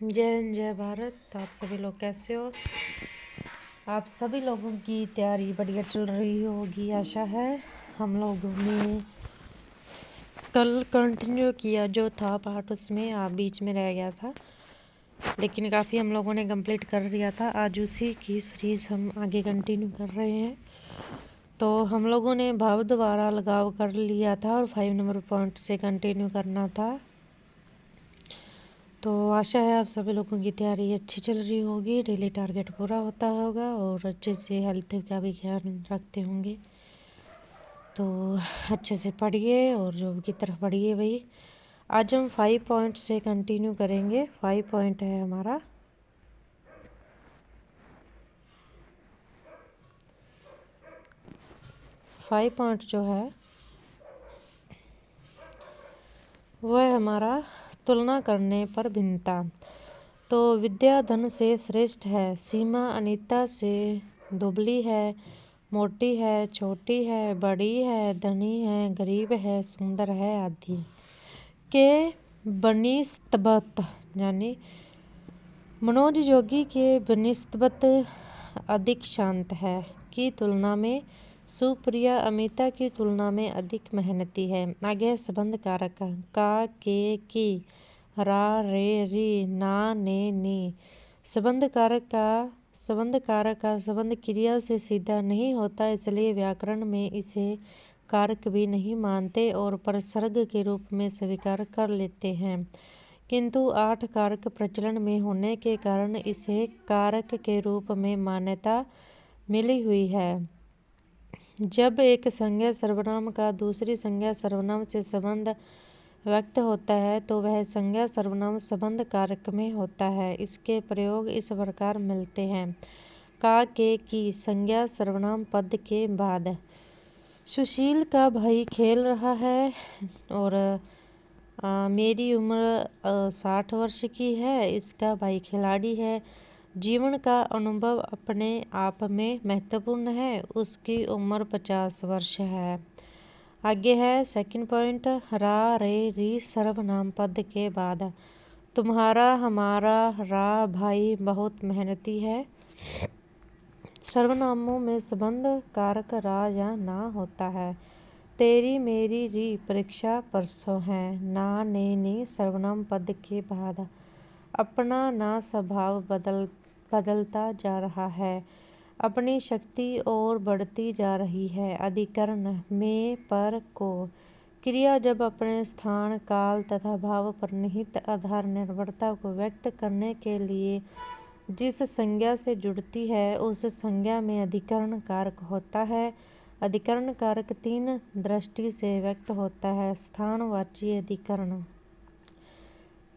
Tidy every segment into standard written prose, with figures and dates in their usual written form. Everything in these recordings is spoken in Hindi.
जय हिंद जय भारत। तो आप सभी लोग कैसे हो? आप सभी लोगों की तैयारी बढ़िया चल रही होगी, आशा है। हम लोगों ने कल कंटिन्यू किया जो था पार्ट, उसमें आप बीच में रह गया था, लेकिन काफ़ी हम लोगों ने कंप्लीट कर लिया था। आज उसी की सीरीज़ हम आगे कंटिन्यू कर रहे हैं। तो हम लोगों ने भाव द्वारा लगाव कर लिया था और 5 नंबर पॉइंट से कंटिन्यू करना था। तो आशा है आप सभी लोगों की तैयारी अच्छी चल रही होगी, डेली टारगेट पूरा होता होगा और अच्छे से हेल्थ का भी ख्याल रखते होंगे। तो अच्छे से पढ़िए और जॉब की तरफ बढ़िए भाई। आज हम 5 पॉइंट से कंटिन्यू करेंगे। 5 पॉइंट है हमारा। फाइव पॉइंट जो है वो है हमारा तुलना करने पर भिन्नता। तो विद्या धन से श्रेष्ठ है, सीमा अनीता से दुबली है, मोटी है, छोटी है, बड़ी है, धनी है, गरीब है, सुंदर है आदि के बनिस्बत, यानी मनोज योगी के बनिस्बत अधिक शांत है की तुलना में सुप्रिया अमिता की तुलना में अधिक मेहनती है। आगे संबंध कारक का, के, की, रा, रे, री, ना, ने, नी। संबंध कारक का संबंध क्रिया से सीधा नहीं होता, इसलिए व्याकरण में इसे कारक भी नहीं मानते और परसर्ग के रूप में स्वीकार कर लेते हैं, किंतु 8 कारक प्रचलन में होने के कारण इसे कारक के रूप में मान्यता मिली हुई है। जब एक संज्ञा सर्वनाम का दूसरी संज्ञा सर्वनाम से संबंध व्यक्त होता है तो वह संज्ञा सर्वनाम संबंध कारक में होता है। इसके प्रयोग इस प्रकार मिलते हैं। का, के, की संज्ञा सर्वनाम पद के बाद सुशील का भाई खेल रहा है और मेरी उम्र 60 वर्ष की है, इसका भाई खिलाड़ी है। जीवन का अनुभव अपने आप में महत्वपूर्ण है, उसकी उम्र 50 वर्ष है। आगे है सेकंड पॉइंट, रा, रे, री सर्वनाम पद के बाद तुम्हारा, हमारा, रा भाई बहुत मेहनती है। सर्वनामों में संबंध कारक रा या ना होता है। तेरी मेरी री परीक्षा परसों है। ना, ने, नी सर्वनाम पद के बाद अपना ना स्वभाव बदलता जा रहा है, अपनी शक्ति और बढ़ती जा रही है। अधिकरण में पर को क्रिया जब अपने स्थान, काल तथा भाव पर निहित आधार निर्भरता को व्यक्त करने के लिए जिस संज्ञा से जुड़ती है उस संज्ञा में अधिकरण कारक होता है। अधिकरण कारक 3 दृष्टि से व्यक्त होता है। स्थानवाची अधिकरण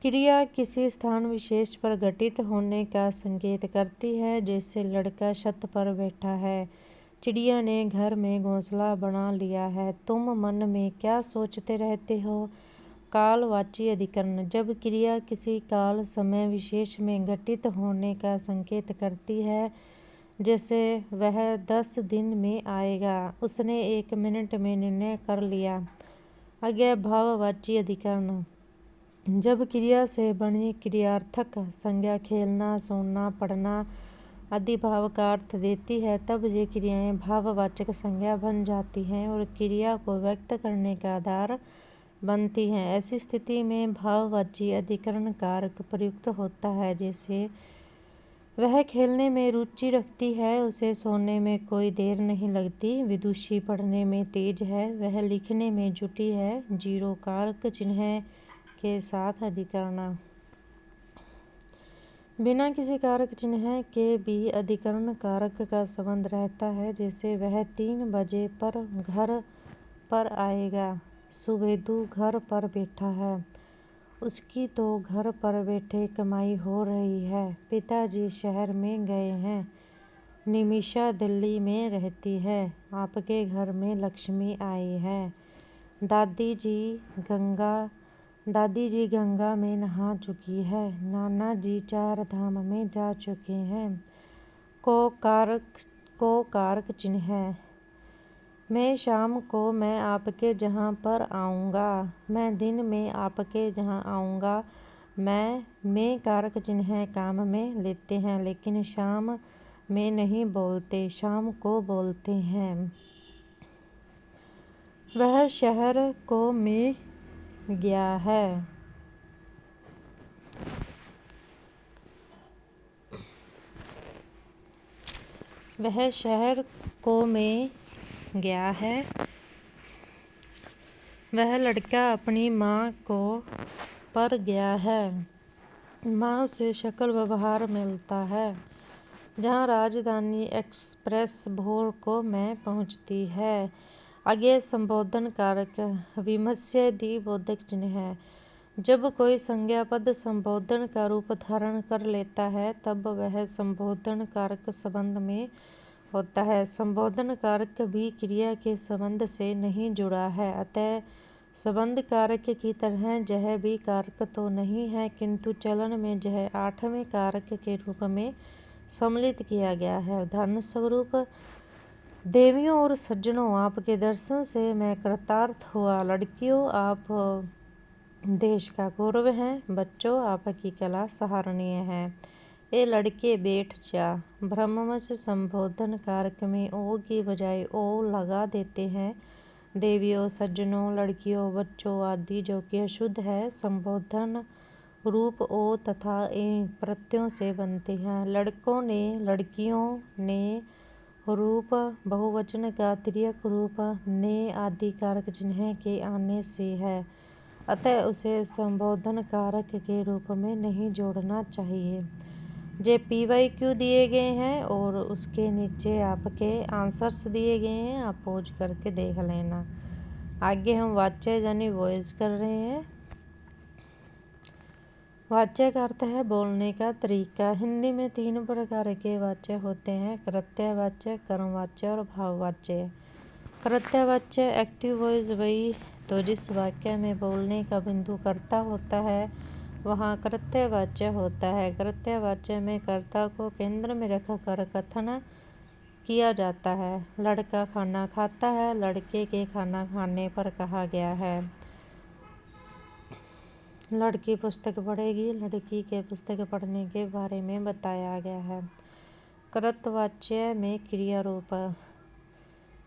क्रिया किसी स्थान विशेष पर घटित होने का संकेत करती है, जैसे लड़का छत पर बैठा है, चिड़िया ने घर में घोंसला बना लिया है, तुम मन में क्या सोचते रहते हो। कालवाची अधिकरण जब क्रिया किसी काल समय विशेष में घटित होने का संकेत करती है, जैसे वह 10 दिन में आएगा, उसने 1 मिनट में निर्णय कर लिया। आगे भाववाची अधिकरण जब क्रिया से बनी क्रियार्थक संज्ञा खेलना, सुनना, पढ़ना आदि भाव का अर्थ देती है, तब ये क्रियाएं भाववाचक संज्ञा बन जाती हैं और क्रिया को व्यक्त करने का आधार बनती हैं। ऐसी स्थिति में भाववाची अधिकरण कारक प्रयुक्त होता है, जैसे वह खेलने में रुचि रखती है, उसे सोने में कोई देर नहीं लगती, विदुषी पढ़ने में तेज है, वह लिखने में जुटी है। 0 कारक चिन्ह के साथ अधिकरण बिना किसी कारक चिन्ह के भी अधिकरण कारक का संबंध रहता है, जैसे वह 3 बजे पर घर पर आएगा, सुबेदु घर पर बैठा है, उसकी तो घर पर बैठे कमाई हो रही है, पिताजी शहर में गए हैं, निमिषा दिल्ली में रहती है, आपके घर में लक्ष्मी आई है, दादी जी गंगा में नहा चुकी है, नाना जी 4 धाम में जा चुके हैं। को कारक चिन्ह है। मैं शाम को मैं आपके जहाँ पर आऊँगा, मैं दिन में आपके जहाँ आऊँगा, में कारक चिन्ह काम में लेते हैं, लेकिन शाम में नहीं बोलते, शाम को बोलते हैं। वह शहर को में गया है। वह शहर को में गया है। वह लड़का अपनी माँ को पर गया है। माँ से शकल व्यवहार मिलता है। जहाँ राजधानी एक्सप्रेस भोर को में पहुँचती है। आगे संबोधन कारक विमस्य द्विबोधक चिन्ह है। जब कोई संज्ञा पद संबोधन का रूप धारण कर लेता है तब वह संबोधन कारक संबंध में होता है। संबोधन कारक भी क्रिया के संबंध से नहीं जुड़ा है, अतः संबंध कारक की तरह यह भी कारक तो नहीं है, किंतु चलन में यह आठवें कारक के रूप में सम्मिलित किया गया है। उदाहरण स्वरूप, देवियों और सज्जनों, आपके दर्शन से मैं कृतार्थ हुआ। लड़कियों, आप देश का गौरव हैं। बच्चों, आपकी कला सराहनीय है। ए लड़के, बैठ जा। ब्रह्मवश संबोधन कारक में ओ की बजाय ओ लगा देते हैं। देवियों, सज्जनों, लड़कियों, बच्चों आदि जो कि अशुद्ध है, संबोधन रूप ओ तथा ए प्रत्ययों से बनते हैं। लड़कों ने, लड़कियों ने रूप बहुवचन का तिर्यक रूप ने आदि कारक चिन्ह के आने से है, अतः उसे संबोधन कारक के रूप में नहीं जोड़ना चाहिए। जे PYQ दिए गए हैं और उसके नीचे आपके आंसर्स दिए गए हैं, आप पॉज करके देख लेना। आगे हम वाच्य यानी वॉइस कर रहे हैं। वाच्य का अर्थ है बोलने का तरीका। हिंदी में 3 प्रकार के वाच्य होते हैं: कृत्यवाच्य, कर्मवाच्य और भाववाच्य। कृत्यवाच्य एक्टिव वॉइस वही तो जिस वाक्य में बोलने का बिंदु कर्ता होता है वहाँ कृत्यवाच्य होता है। कृत्यवाच्य में कर्ता को केंद्र में रखकर कथन किया जाता है। लड़का खाना खाता है, लड़के के खाना खाने पर कहा गया है। लड़की पुस्तक पढ़ेगी, लड़की के पुस्तक पढ़ने के बारे में बताया गया है। कृतवाच्य में क्रिया रूप।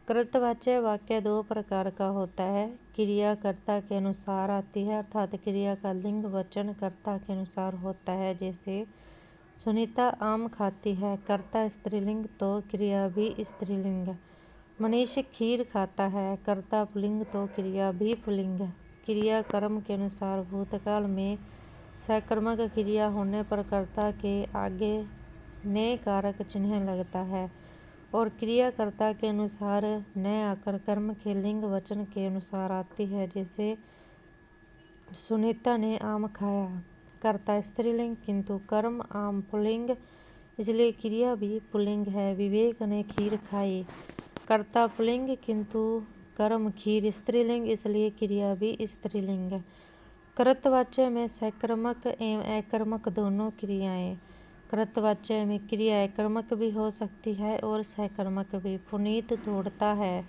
कृतवाच्य वाक्य 2 प्रकार का होता है। क्रिया कर्ता के अनुसार आती है, अर्थात क्रिया का लिंग वचन कर्ता के अनुसार होता है। जैसे सुनीता आम खाती है, कर्ता स्त्रीलिंग तो क्रिया भी स्त्रीलिंग। मनीष खीर खाता है, कर्ता पुल्लिंग तो क्रिया भी पुल्लिंग। क्रिया कर्म के अनुसार भूतकाल में सकर्मक क्रिया होने पर कर्ता के आगे ने कारक चिन्ह लगता है और क्रिया कर्ता के अनुसार न आकर कर्म के लिंग वचन के अनुसार आती है। जैसे सुनीता ने आम खाया, कर्ता स्त्रीलिंग किंतु कर्म आम पुल्लिंग, इसलिए क्रिया भी पुल्लिंग है। विवेक ने खीर खाई, कर्ता पुल्लिंग किंतु कर्म खीर स्त्रीलिंग, इसलिए क्रिया भी स्त्रीलिंग। कृतवाच्य में सकर्मक एवं अकर्मक दोनों क्रियाएं। कृतवाच्य में क्रिया अकर्मक भी हो सकती है और सकर्मक भी। पुनीत दौड़ता है,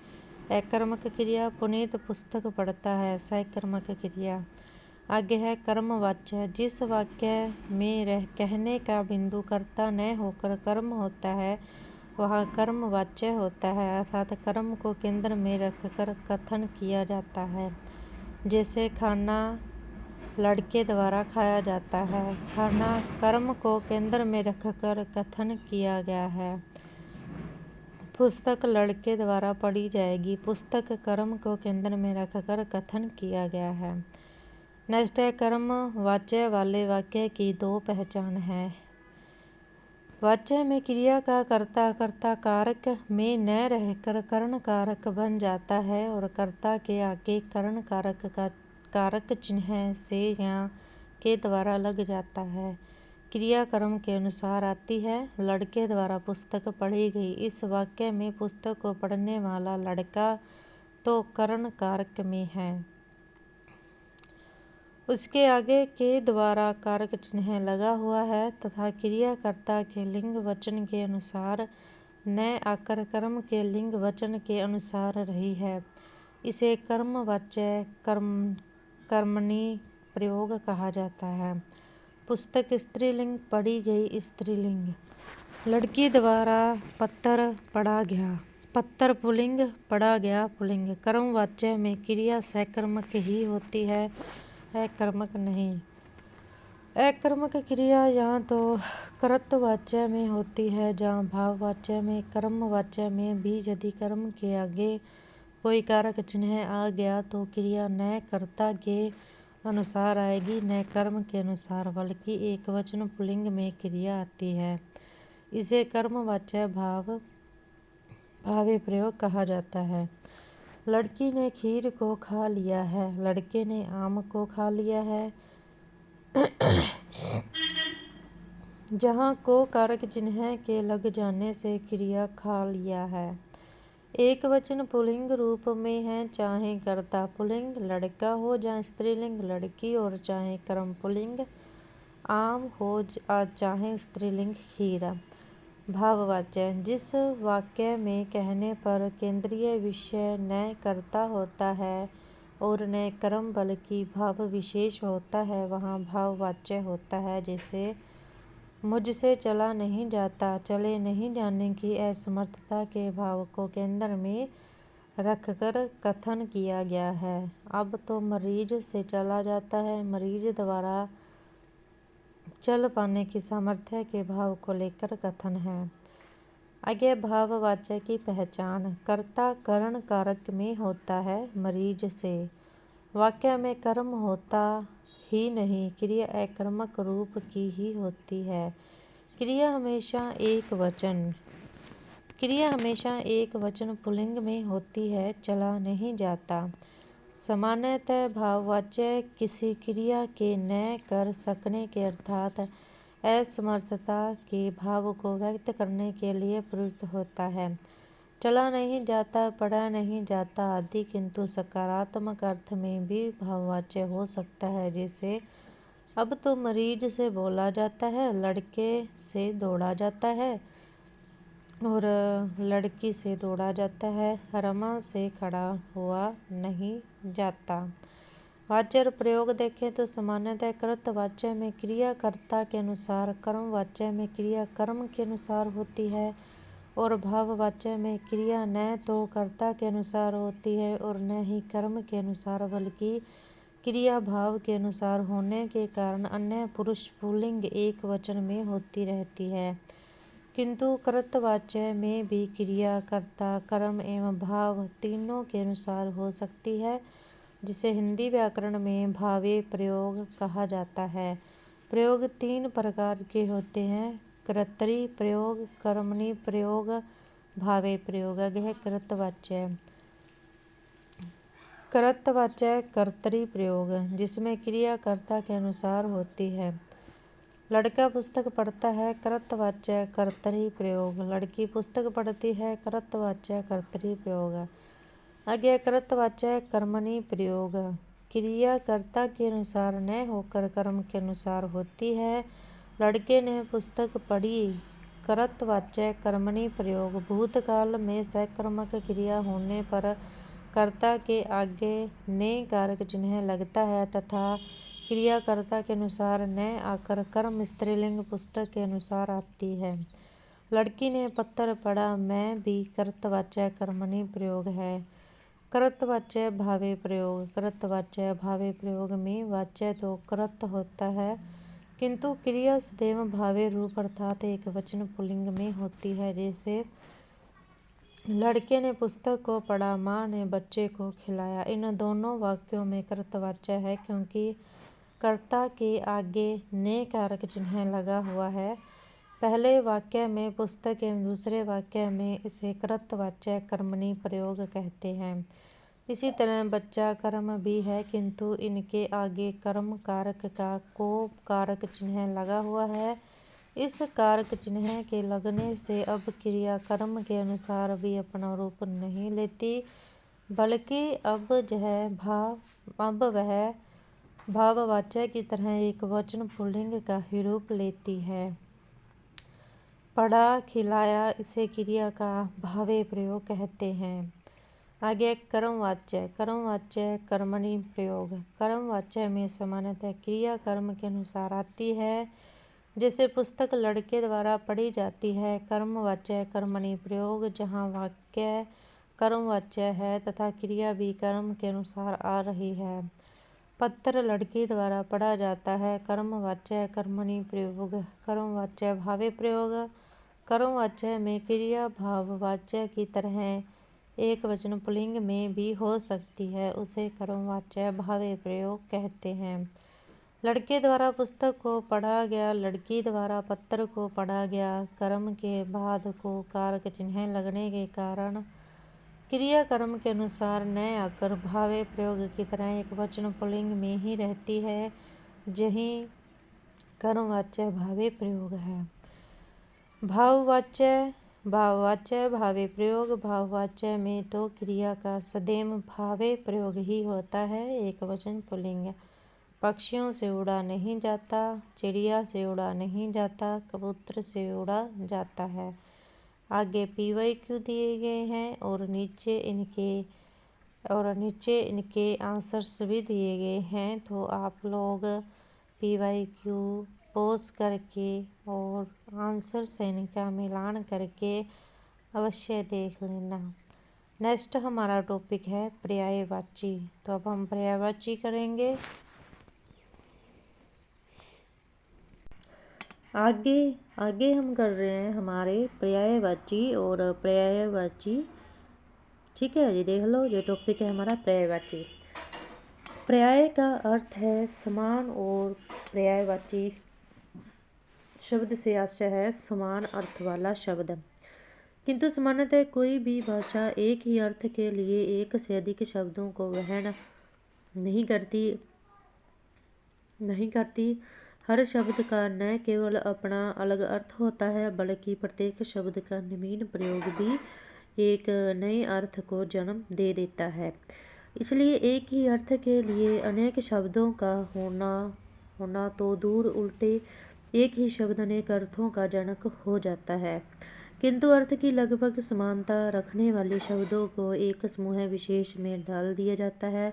अकर्मक क्रिया। पुनीत पुस्तक पढ़ता है, सकर्मक क्रिया। आगे है कर्मवाच्य। जिस वाक्य में कहने का बिंदु कर्ता न होकर कर्म होता है वहाँ कर्मवाच्य होता है, अर्थात कर्म को केंद्र में रखकर कथन किया जाता है। जैसे खाना लड़के द्वारा खाया जाता है, खाना कर्म को केंद्र में रखकर कथन किया गया है। पुस्तक लड़के द्वारा पढ़ी जाएगी, पुस्तक कर्म को केंद्र में रखकर कथन किया गया है। नेक्स्ट है कर्मवाच्य वाले वाक्य की 2 पहचान है। वाच्य में क्रिया का कर्ता कर्ता कारक में न रहकर कर्ण कारक बन जाता है और कर्ता के आगे कर्ण कारक का कारक चिन्ह से या के द्वारा लग जाता है। क्रिया कर्म के अनुसार आती है। लड़के द्वारा पुस्तक पढ़ी गई। इस वाक्य में पुस्तक को पढ़ने वाला लड़का तो कर्ण कारक में है, उसके आगे के द्वारा कारक चिन्ह लगा हुआ है तथा क्रियाकर्ता के लिंग वचन के अनुसार न आकर कर्म के लिंग वचन के अनुसार रही है। इसे कर्मवाच्य कर्मणि प्रयोग कहा जाता है। पुस्तक स्त्रीलिंग, पढ़ी गई स्त्रीलिंग। लड़की द्वारा पत्तर पढ़ा गया। पत्तर पुल्लिंग, पढ़ा गया पुल्लिंग। कर्मवाच्य में क्रिया सकर्मक ही होती है, अकर्मक नहीं। अकर्मक क्रिया या तो कर्तवाच्य में होती है जहाँ भाववाच्य में। कर्मवाच्य में भी यदि कर्म के आगे कोई कारक चिन्ह आ गया तो क्रिया न कर्ता के अनुसार आएगी न कर्म के अनुसार, बल्कि एकवचन पुल्लिंग में क्रिया आती है। इसे कर्मवाच्य भावे प्रयोग कहा जाता है। लड़की ने खीर को खा लिया है, लड़के ने आम को खा लिया है। जहाँ को कारक चिन्ह के लग जाने से क्रिया खा लिया है। एक वचन पुल्लिंग रूप में है, चाहे कर्ता पुल्लिंग लड़का हो या स्त्रीलिंग लड़की, और चाहे कर्म पुल्लिंग आम हो चाहे स्त्रीलिंग खीर। भाववाच्य, जिस वाक्य में कहने पर केंद्रीय विषय न कर्ता होता है और न कर्म बल्कि भाव विशेष होता है, वहाँ भाववाच्य होता है। जैसे मुझसे चला नहीं जाता, चले नहीं जाने की असमर्थता के भाव को केंद्र में रखकर कथन किया गया है। अब तो मरीज से चला जाता है, मरीज द्वारा चल पाने की सामर्थ्य के भाव को लेकर कथन है। आगे भाववाच्य की पहचान। कर्ता करण कारक में होता है, मरीज से। वाक्य में कर्म होता ही नहीं, क्रिया अकर्मक रूप की ही होती है। क्रिया हमेशा एक वचन पुल्लिंग में होती है, चला नहीं जाता। सामान्यतः भाववाच्य किसी क्रिया के न कर सकने के अर्थात असमर्थता के भाव को व्यक्त करने के लिए प्रयुक्त होता है। चला नहीं जाता, पढ़ा नहीं जाता आदि, किंतु सकारात्मक अर्थ में भी भाववाच्य हो सकता है। जैसे अब तो मरीज से बोला जाता है, लड़के से दौड़ा जाता है और लड़की से दौड़ा जाता है, रमा से खड़ा हुआ नहीं जाता। वाच्य और प्रयोग देखें तो सामान्यतः कर्तवाच्य में क्रिया कर्ता के अनुसार, कर्मवाच्य में क्रिया कर्म के अनुसार होती है और भाववाच्य में क्रिया न तो कर्ता के अनुसार होती है और न ही कर्म के अनुसार, बल्कि क्रिया भाव के अनुसार होने के कारण अन्य पुरुष पुल्लिंग एक वचन में होती रहती है। किंतु कर्तवाच्य में भी क्रिया कर्ता कर्म एवं भाव तीनों के अनुसार हो सकती है, जिसे हिंदी व्याकरण में भावे प्रयोग कहा जाता है। प्रयोग तीन प्रकार के होते हैं, कर्तरी प्रयोग, कर्मणि प्रयोग, भावे प्रयोग। यह कर्तवाच्य कर्तरी प्रयोग, जिसमें क्रिया कर्ता के अनुसार होती है। लड़का पुस्तक पढ़ता है, कर्तवाच्य कर्तरी प्रयोग। लड़की पुस्तक पढ़ती है, कर्तवाच्य कर्तरी प्रयोग। आगे कर्तवाच्य कर्मणि प्रयोग, क्रिया कर्ता के अनुसार न होकर कर्म के अनुसार होती है। लड़के ने पुस्तक पढ़ी, कर्तवाच्य कर्मणि प्रयोग। भूतकाल में सकर्मक क्रिया होने पर कर्ता के आगे ने कारक चिन्ह लगता है तथा क्रिया कर्ता के अनुसार न आकर कर्म स्त्रीलिंग पुस्तक के अनुसार आती है। लड़की ने पत्तर पढ़ा में भी कर्तवाच्य कर्मणि प्रयोग है। कर्तवाच्य भावे प्रयोग। कर्तवाच्य भावे प्रयोग में वाच्य तो कर्त होता है, किंतु क्रिया सदैव भावे रूप अर्थात एक वचन पुल्लिंग में होती है। जैसे लड़के ने पुस्तक को पढ़ा, माँ ने बच्चे को खिलाया। इन दोनों वाक्यों में कर्तवाच्य है, क्योंकि कर्ता के आगे ने कारक चिन्ह लगा हुआ है। पहले वाक्य में पुस्तक एवं दूसरे वाक्य में इसे कर्तवाच्य कर्मणि प्रयोग कहते हैं। इसी तरह बच्चा कर्म भी है, किंतु इनके आगे कर्म कारक का को कारक चिन्ह लगा हुआ है। इस कारक चिन्ह के लगने से अब क्रिया कर्म के अनुसार भी अपना रूप नहीं लेती, बल्कि अब वह भाववाच्य की तरह एक वचन पुल्लिंग का ही रूप लेती है। पढ़ा, खिलाया, इसे क्रिया का भावे प्रयोग कहते हैं। आगे कर्मवाच्य। कर्मवाच्य कर्मणि प्रयोग। कर्मवाच्य में सामान्यतः क्रिया कर्म के अनुसार आती है, जैसे पुस्तक लड़के द्वारा पढ़ी जाती है। कर्मवाच्य कर्मणि प्रयोग जहाँ वाक्य कर्मवाच्य है तथा क्रिया भी कर्म के अनुसार आ रही है। पत्र लड़की द्वारा पढ़ा जाता है। कर्मवाच्य कर्मणि प्रयोग। कर्मवाच्य भावे प्रयोग। कर्मवाच्य में क्रिया भाववाच्य की तरह एक वचन पुल्लिंग में भी हो सकती है, उसे कर्मवाच्य भावे प्रयोग कहते हैं। लड़के द्वारा पुस्तक को पढ़ा गया, लड़की द्वारा पत्र को पढ़ा गया। कर्म के बाद को कारक चिन्ह लगने के कारण क्रिया कर्म के अनुसार न आकर भावे प्रयोग की तरह एक वचन पुल्लिंग में ही रहती है, यही कर्मवाच्य भावे प्रयोग है। भाववाच्य। भाववाच्य भावे प्रयोग। भाववाच्य में तो क्रिया का सदैव भावे प्रयोग ही होता है, एक वचन पुल्लिंग। पक्षियों से उड़ा नहीं जाता, चिड़िया से उड़ा नहीं जाता, कबूतर से उड़ा जाता है। आगे PYQ दिए गए हैं और नीचे इनके आंसर्स भी दिए गए हैं, तो आप लोग PYQ पॉज करके और आंसर से इनका मिलान करके अवश्य देख लेना। नेक्स्ट हमारा टॉपिक है पर्यायवाची। तो अब हम पर्यायवाची करेंगे। आगे हम कर रहे हैं हमारे पर्यायवाची और पर्यायवाची। ठीक है जी, देख लो, ये टॉपिक है हमारा पर्यायवाची। पर्याय का अर्थ है समान और पर्यायवाची शब्द से आशय है समान अर्थ वाला शब्द। किंतु सामान्यतः कोई भी भाषा एक ही अर्थ के लिए एक से अधिक शब्दों को वहन नहीं करती। हर शब्द का न केवल अपना अलग अर्थ होता है, बल्कि प्रत्येक शब्द का नवीन प्रयोग भी एक नए अर्थ को जन्म दे देता है। इसलिए एक ही अर्थ के लिए अनेक शब्दों का होना तो दूर, उल्टे एक ही शब्द अनेक अर्थों का जनक हो जाता है। किंतु अर्थ की लगभग समानता रखने वाले शब्दों को एक समूह विशेष में डाल दिया जाता है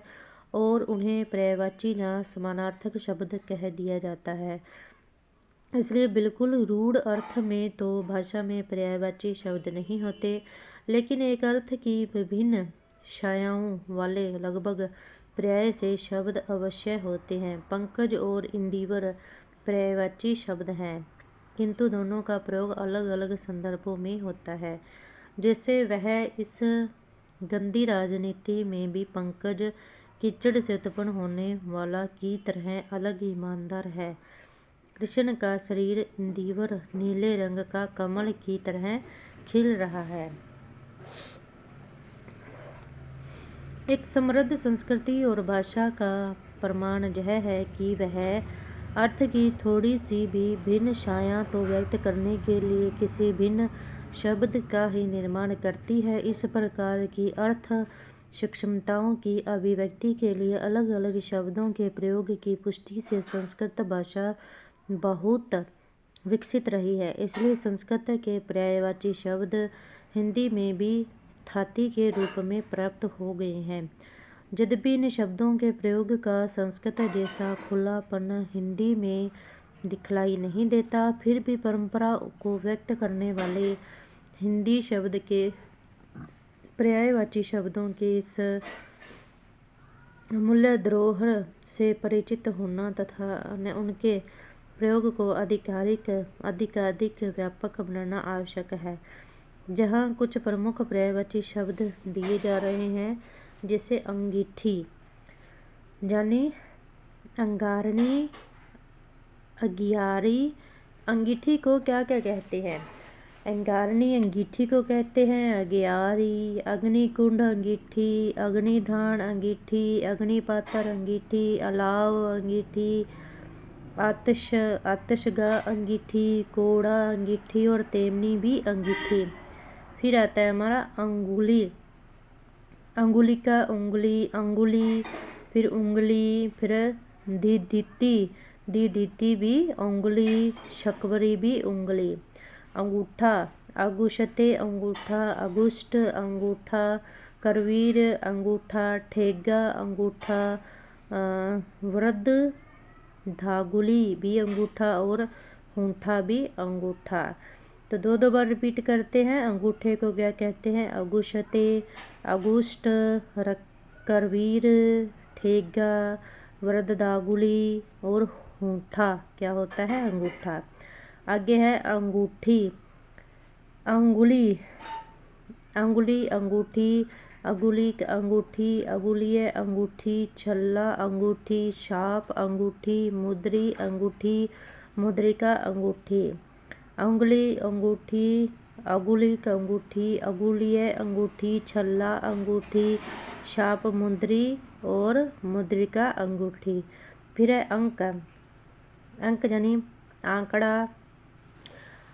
और उन्हें पर्यायवाची या समानार्थक शब्द कह दिया जाता है। इसलिए बिल्कुल रूढ़ अर्थ में तो भाषा में पर्यायवाची शब्द नहीं होते, लेकिन एक अर्थ की विभिन्न छायाओं वाले लगभग पर्याय से शब्द अवश्य होते हैं। पंकज और इंदिवर पर्यायवाची शब्द हैं, किंतु दोनों का प्रयोग अलग अलग संदर्भों में होता है। जैसे वह इस गंदी राजनीति में भी पंकज कीचड़ से उत्पन्न होने वाला की तरह अलग ईमानदार है। कृष्ण का शरीर इंदिवर नीले रंग का कमल की तरह खिल रहा है। एक समृद्ध संस्कृति और भाषा का प्रमाण यह है कि वह अर्थ की थोड़ी सी भी भिन्न छाया तो व्यक्त करने के लिए किसी भिन्न शब्द का ही निर्माण करती है। इस प्रकार की अर्थ सूक्ष्मताओं की अभिव्यक्ति के लिए अलग अलग शब्दों के प्रयोग की पुष्टि से संस्कृत भाषा बहुत विकसित रही है। इसलिए संस्कृत के पर्यायवाची शब्द हिंदी में भी धातु के रूप में प्राप्त हो गए हैं। यद्यपि इन शब्दों के प्रयोग का संस्कृत जैसा खुलापन हिंदी में दिखलाई नहीं देता, फिर भी परंपरा को व्यक्त करने वाले हिंदी शब्द के पर्यायवाची शब्दों के इस मूल्य धरोहर से परिचित होना तथा उनके प्रयोग को अधिकाधिक व्यापक बनाना आवश्यक है। जहाँ कुछ प्रमुख पर्यायवाची शब्द दिए जा रहे हैं, जैसे अंगीठी यानी अंगारनी, अगियारी। अंगीठी को क्या क्या कहते हैं? अंगारनी अंगीठी को कहते हैं, अगियारी, अग्निकुंड अंगीठी, अग्निधान अंगीठी, अग्निपात्र अंगीठी, अलाव अंगीठी, आतिशगा अंगीठी, कोड़ा अंगीठी और तेमनी भी अंगीठी। फिर आता है हमारा अंगुली, अंगुलिका उंगली, अंगुली, फिर उंगली, फिर दीदिती भी उंगली, शकवरी भी उंगली। अंगूठा, अगुष्ते अंगूठा, अगुष्ट अंगूठा, करवीर अंगूठा, ठेगा अंगूठा, वृद्ध धागुली भी अंगूठा और हूंठा भी अंगूठा। तो दो दो बार रिपीट करते हैं। अंगूठे को क्या कहते हैं? अगुशते, अगुष्ट, करवीर, ठेगा, वृद्ध धागुली और हूंठा क्या होता है? अंगूठा। आगे है अंगूठी, अंगुली, अंगुली, अंगूठी, अगुलिक, अंगूठी, अगुलिय, अंगूठी, छल्ला, अंगूठी, छाप, अंगूठी, मुद्री, अंगूठी, मुद्रिका, अंगूठी। अंगुली, अंगूठी, अगुलिक, अंगूठी, अगुलिय, अंगूठी, छल्ला, अंगूठी, छाप, मुद्री और मुद्रिका, अंगूठी। फिर है अंक, अंक यानी आंकड़ा,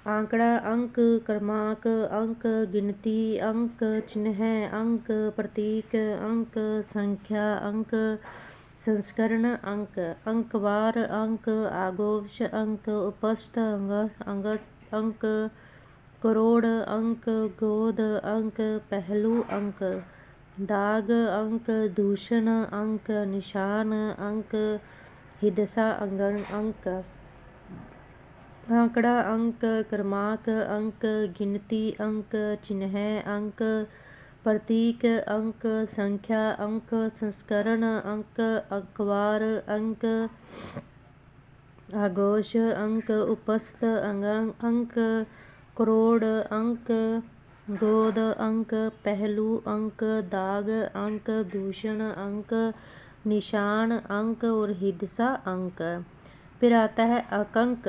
आंकड़ा, अंक, क्रमांक, अंक, गिनती, अंक, चिन्ह, अंक, प्रतीक, अंक, संख्या, अंक, संस्करण, अंक, अंकवार, अंक, आगोश, अंक, उपस्थ, अंक, करोड़, अंक, गोद, अंक, पहलू, अंक, दाग, अंक, दूषण, अंक, निशान, अंक, हिदसा, अंक, आंकड़ा, अंक, क्रमांक, अंक, गिनती, अंक, चिन्ह, अंक, प्रतीक, अंक, संख्या, अंक, संस्करण, अंक, अंकवार, अंक, आगोश, अंक, उपस्थ, अंक, करोड़, अंक, गोद, अंक, पहलू, अंक, दाग, अंक, दूषण, अंक, निशान, अंक और हिदसा, अंक। फिर आता है अकंक,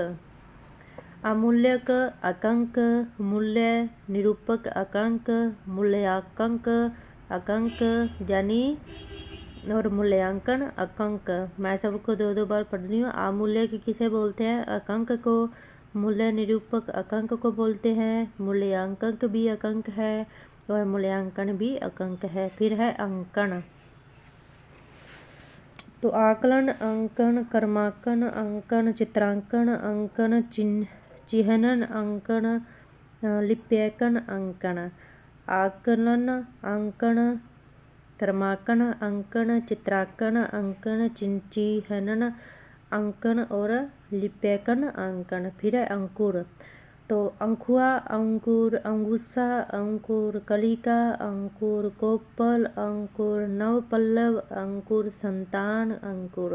अमूल्यक अकंक, मूल्य, निरूपक अकंक, मूल्यांकन अकंक यानी और मूल्यांकन अकंक। मैं सबको दो दो बार पढ़ रही हूँ। अमूल्यक किसे बोलते हैं? अकंक को। मूल्य निरूपक अकंक को बोलते हैं। मूल्यांकन भी अकंक है और मूल्यांकन भी अकंक है। फिर है अंकन, तो आकलन, अंकन, क्रमांकन, अंकन, चित्रांकन, अंकन, चिह्नन, अंकन, लिप्यंकन, अंकन। आकलन, अंकन, क्रमांकन, अंकन, चित्रांकन, अंकन, चिह्नन, अंकन और लिप्यंकन, अंकन। फिर है अंकुर, तो अंकुआ, अंकुर, अंगुसा, अंकुर कलिका, अंकुर कोपल, अंकुर नवपल्लव, अंकुर संतान, अंकुर।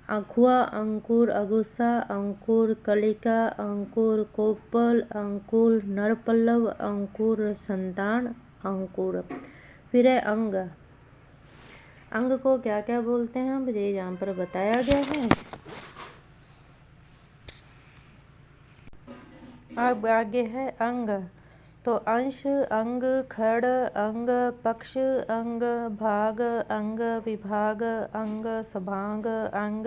अंकुआ, अंकुर, अगुसा, अंकुर कलिका, अंकुर कोपल, अंकुर नरपल्लव, अंकुर संतान, अंकुर। फिर है अंग, अंग को क्या क्या बोलते हैं अब ये यहाँ पर बताया गया है। अब आगे है अंग, तो अंश, अंग, खड़, अंग, पक्ष, अंग, भाग, अंग, विभाग, अंग, सभांग, अंग,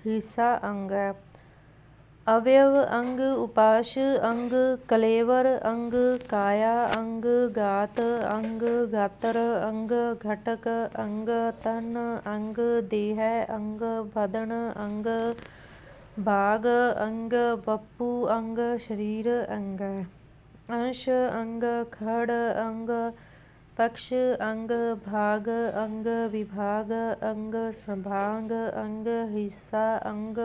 हिस्सा, अंग। अवयव, अंग, उपाश, अंग, कलेवर, अंग, काया, अंग, गात, अंग, गातर, अंग, घटक, अंग, तन, अंग, देह, अंग, बदन, अंग, भाग, अंग, बप्पू, अंग, शरीर, अंग। अंश, अंग, खड़, अंग, पक्ष, अंग, भाग, अंग, विभाग, अंग, सभांग, अंग, हिस्सा, अंग,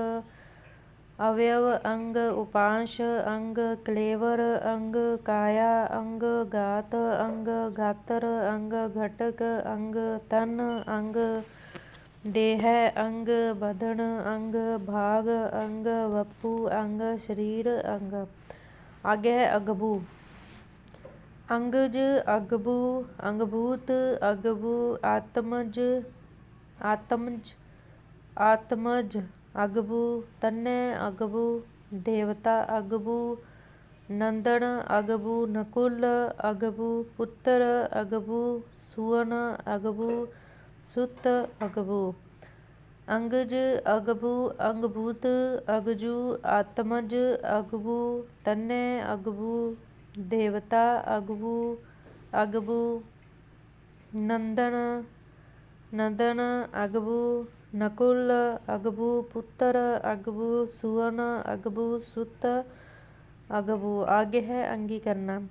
अवयव, अंग, उपांश, अंग, क्लेवर, अंग, काया, अंग, गात, अंग, गातर, अंग, घटक, अंग, तन, अंग, देह, अंग, बदन, अंग, भाग, अंग, वपु, अंग, शरीर, अंग। आगे है अगबू, अंगज, अगबू, अंगभूत, अगबू, आत्मज, आत्मज, आत्मज, अगबू, तन्ने, अगबू, देवता, अगबू, नंदन, अगबू, नकुल, अगबू, पुत्र, अगबू, सुवन, अगबू, सुत, अगबू। अंगज, अगबू, अंगभूत, अगजू, आत्मज, अगबू, तन्ने, अगबू, देवता, अगबू, अगबू, नंदन, नंदन, अगबू, नकुल, अगबू, पुत्र, अगबू, सुवन, अगबू, सुत, अगबू। आगे है अंगीकरण,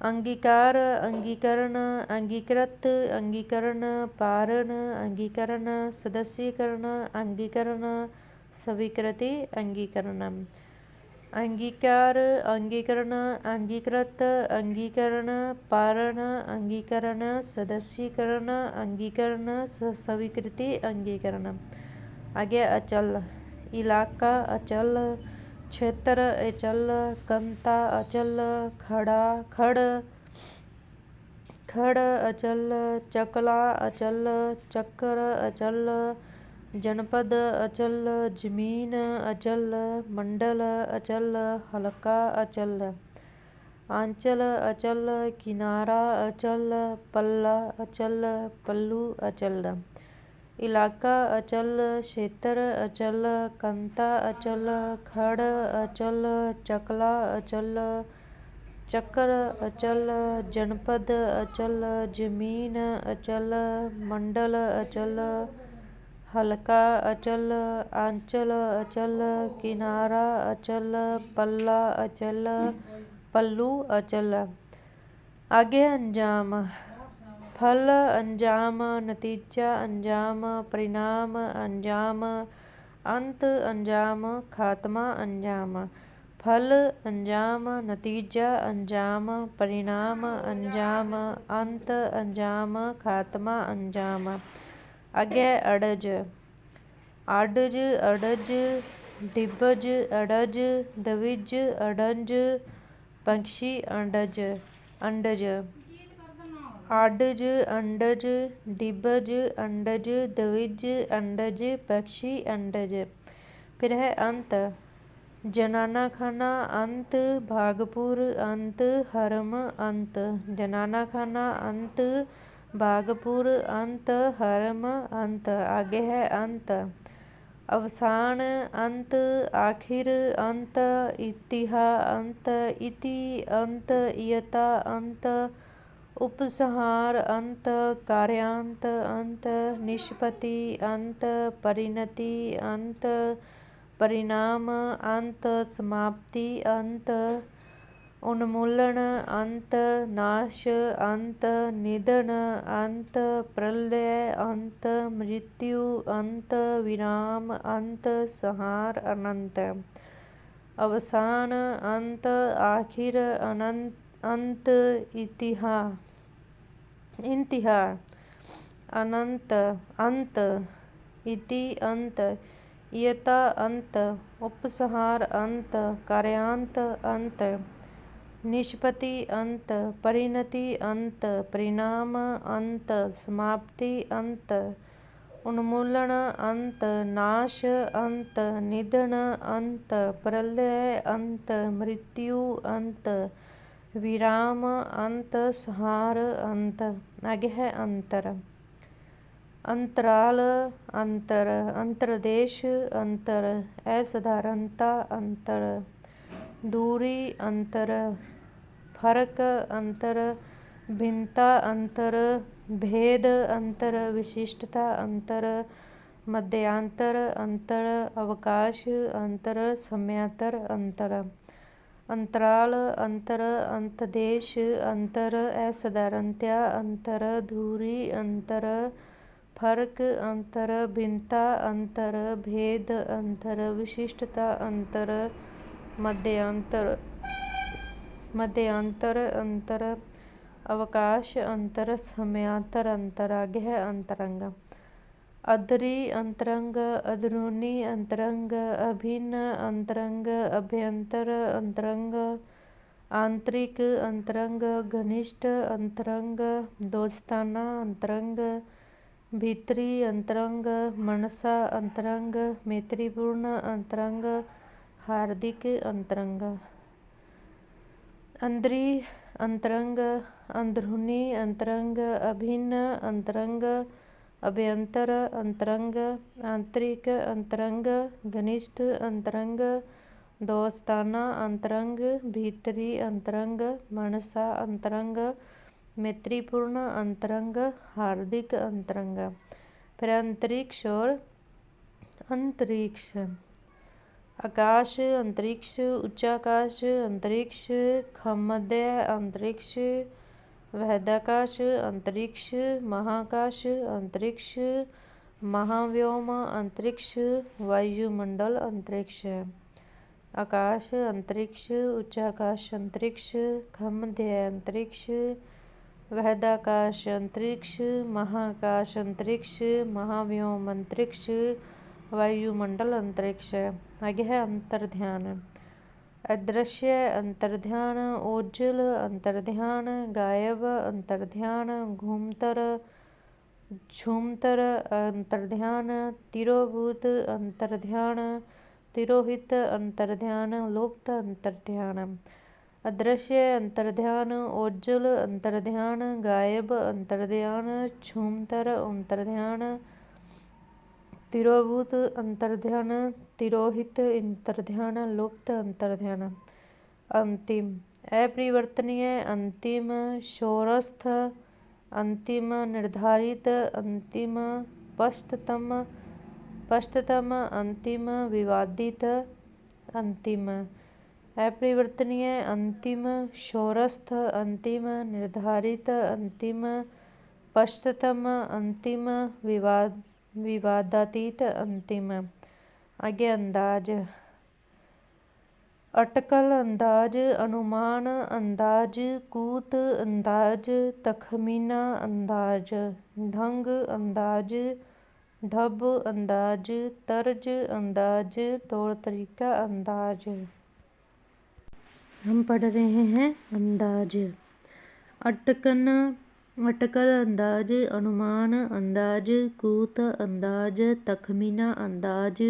अंगीकार, अंगीकरण, अंगीकृत, अंगीकरण, पारण, अंगीकरण, सदस्यीकरण, अंगीकरण, स्वीकृति, अंगीकरण। अंगीकार, अंगीकरण, अंगीकृत, अंगीकरण, पारण, अंगीकरण, सदस्यीकरण, अंगीकरण, स्वीकृति, अंगीकरण। आगे अचल, इलाका अचल, क्षेत्र अचल, कंता अचल, खड़ा खड़, खड़ अचल, चकला अचल, चक्र अचल, जनपद अचल, जमीन अचल, मंडल अचल, हल्का अचल, आंचल अचल, किनारा अचल, पल्ला अचल, पल्लू अचल। इलाका अचल, क्षेत्र अचल, कंता अचल, खड़ अचल, चकला अचल, चक्र अचल, जनपद अचल, जमीन अचल, मंडल अचल, हल्का अचल, आंचल अचल, किनारा अचल, पल्ला अचल, पल्लू अचल। आगे अंजाम, फल अंजाम, नतीजा अंजाम, परिणाम अंजाम, अंत अंजाम, खात्मा अंजाम। फल अंजाम, नतीजा अंजाम, परिणाम अंजाम, अंत अंजाम, खात्मा अंजाम। आगे अड़ज, आडज अड़ज, डिबज अड़ज, द्विज अड़ज, पक्षी अंडज अंडज। आडज अंडज, डिबज अंडज, द्विज अंडज, पक्षी अंडज। फिर है अंत, जनाना खाना अंत, भागपुर अंत, हरम अंत। जनाना खाना अंत, भागपुर अंत, हरम अंत। आगे है अंत, अवसान अंत, आखिर अंत, इतिहा अंत, इति अंत, इयता अंत, उपसंहार अंत, कार्यान्त अंत, निष्पत्ति अंत, परिणति अंत, परिणाम अंत, समाप्ति अंत, उन्मूलन अंत, नाश अंत, निधन अंत, प्रलय अंत, मृत्यु अंत, विराम अंत, संहार अनंत। अवसान अंत, आखिर अनंत अंत, इंतहा अनंत अंत, इति अंत, इयता अंत, उपसंहार अंत, कार्यान्त अंत, निष्पत्ति अंत, परिणति अंत, परिणाम अंत, समाप्ति अंत, उन्मूलन अंत, नाश अंत, निधन अंत, प्रलय अंत, मृत्यु अंत, विराम अंत, संहार अंत। आगे है अंतर, अंतराल अंतर, अंतरदेश अंतर, असाधारणता अंतर, दूरी अंतर, फर्क अंतर, भिन्नता अंतर, भेद अंतर, विशिष्टता अंतर, मध्यांतर अंतर, अवकाश अंतर, समयांतर अंतर। अंतराल अंतर, अंतदेश अंतर, असाधारणता अंतर, दूरी अंतर, फर्क अंतर, भिन्नता अंतर, भेद अंतर, विशिष्टता अंतर, मध्यांतर अंतर, अवकाश अंतर, समयांतर अंतर। आगे है अंतरंग, अधरी अंतरंग, अंदरूनी अंतरंग, अभिन्न अंतरंग, अभ्यंतर अंतरंग, आंतरिक अंतरंग, घनिष्ठ अंतरंग, दोस्ताना अंतरंग, भीतरी अंतरंग, मनसा अंतरंग, मैत्रीपूर्ण अंतरंग, हार्दिक अंतरंग। अंदरी अंतरंग, अंदरूनी अंतरंग, अभिन्न अंतरंग, अभ्यंतर अंतरंग, आंतरिक अंतरंग, घनिष्ठ अंतरंग, दोस्ताना अंतरंग, भीतरी अंतरंग, मनसा अंतरंग, मैत्रीपूर्ण अंतरंग, हार्दिक अंतरंग। फिर अंतरिक्ष और अंतरिक्ष, आकाश अंतरिक्ष, उच्चाकाश अंतरिक्ष, खमद्य अंतरिक्ष, वहदाकाश अंतरिक्ष, महाकाश अंतरिक्ष, महाव्योम अंतरिक्ष, वायुमंडल अंतरिक्ष। आकाश अंतरिक्ष, उच्चाकाश अंतरिक्ष, खमद्य अंतरिक्ष, वहदाकाश अंतरिक्ष, महाकाश अंतरिक्ष, महाव्योम अंतरिक्ष, वायुमंडल अंतरिक्ष। आगे है अंतर्ध्यान। अदृश्य अंतर्ध्यान, ओजल अंतर्ध्यान, गायब अंतर्ध्यान, घूमतर झूमतर अंतर्ध्यान, तिरोभूत अंतर्ध्यान, तिरोहित अंतर्ध्यान, लुप्त अंतर्ध्यान। अदृश्य अंतर्ध्यान, ओजल अंतर्ध्यान, गायब अंतर्ध्यान, झूमतर अंतर्ध्यान, तिरोभूत अंतर्ध्यान, तिरोहित अंतर्ध्यान, लुप्त अंतर्ध्यान। अंतिम अपरिवर्तनीय, अंतिम शोरस्थ, अंतिम निर्धारित, अंतिम पश्चतम, अंतिम विवादित। अंतिम अपरिवर्तनीय, अंतिम शोरस्थ, अंतिम निर्धारित, अंतिम पश्चतम, अंतिम विवादातीत, अंतिम। आगे अंदाज। अटकल अंदाज, अनुमान अंदाज, कूत अंदाज, तखमीना अंदाज, ढंग अंदाज, ढब अंदाज, तर्ज अंदाज, तौर तरीका अंदाज। हम पढ़ रहे हैं अंदाज। अटकल अंदाज, अनुमान अंदाज, कूत अंदाज, तखमीना अंदाज,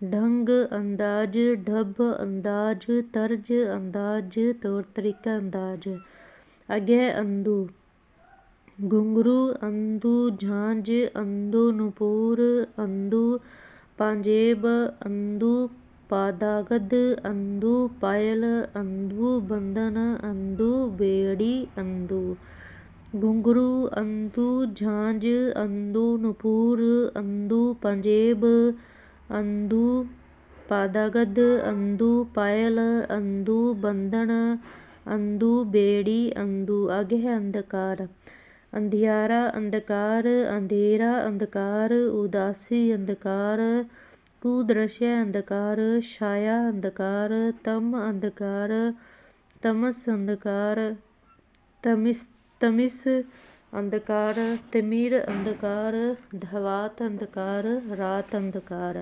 ढंग अंदाज, ढब अंदाज, तर्ज अंदाज, तौर तरीका अंदाज। आगे है अंदू। घुंघरू, अंदू, झांझ, अंदू, नुपुर, अंदू, पांजेब, अंदू, पादागद, अंदू, पायल, अंदू, बंधन, अंदू, बेड़ी, अंदू। घुंघरू, अंदू, झांझ, अंदू, नुपुर, अंदू, पांजेब, अंदू, पादागद, अंदू, पायल, अंदू, बंधन, अंदू, बेड़ी, अंदू। आगे है अंधकार। अंधियारा अंधकार, अंधेरा अंधकार, उदासी अंधकार, कुदृश्य अंधकार, छाया अंधकार, तम अंधकार, तमस अंधकार, तमिस अंधकार, तिमिर अंधकार, धवात अंधकार, रात अंधकार।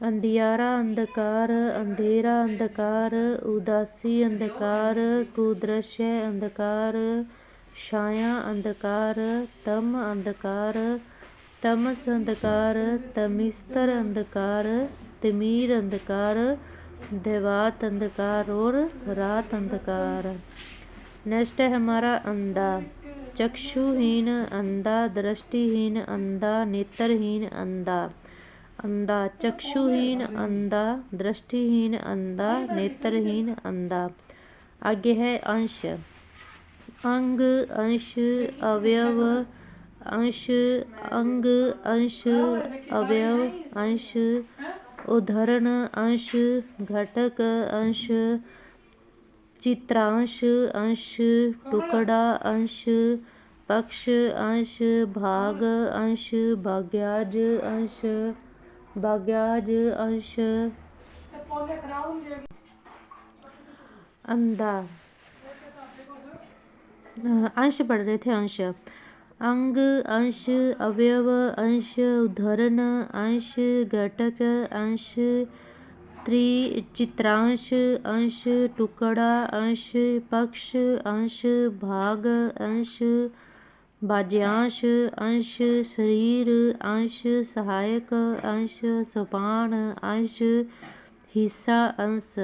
अंधियारा अंधकार, अंधेरा अंधकार, उदासी अंधकार, कुदृश्य अंधकार, छाया अंधकार, तम अंधकार, तमस अंधकार, तमिस्तर अंधकार, तिमिर अंधकार, देवात अंधकार और रात अंधकार। नेक्स्ट है हमारा अंधा। चक्षुहीन अंधा, दृष्टिहीन अंधा, नेत्रहीन अंधा। अंधा चक्षुहीन अंधा, दृष्टिहीन अंधा, नेत्रहीन अंधा। आगे है अंश। अंग, अंश, अवयव, अंश, अंग, अंश, अवयव, अंश, उदाहरण, अंश, घटक, अंश, चित्रांश, अंश, टुकड़ा, अंश, पक्ष, अंश, भाग, अंश, भाग्याज, अंश, भाग्याज, अंश। अंधा अंश पढ़ रहे थे। अंश अंग, अंश, अवयव, अंश, उदाहरण, अंश, घटक, अंश, चित्रांश, अंश, टुकड़ा, अंश, पक्ष, अंश, भाग, अंश, भाज्यांश, अंश, शरीर, अंश, सहायक, अंश, सोपान, अंश, हिस्सा, अंश।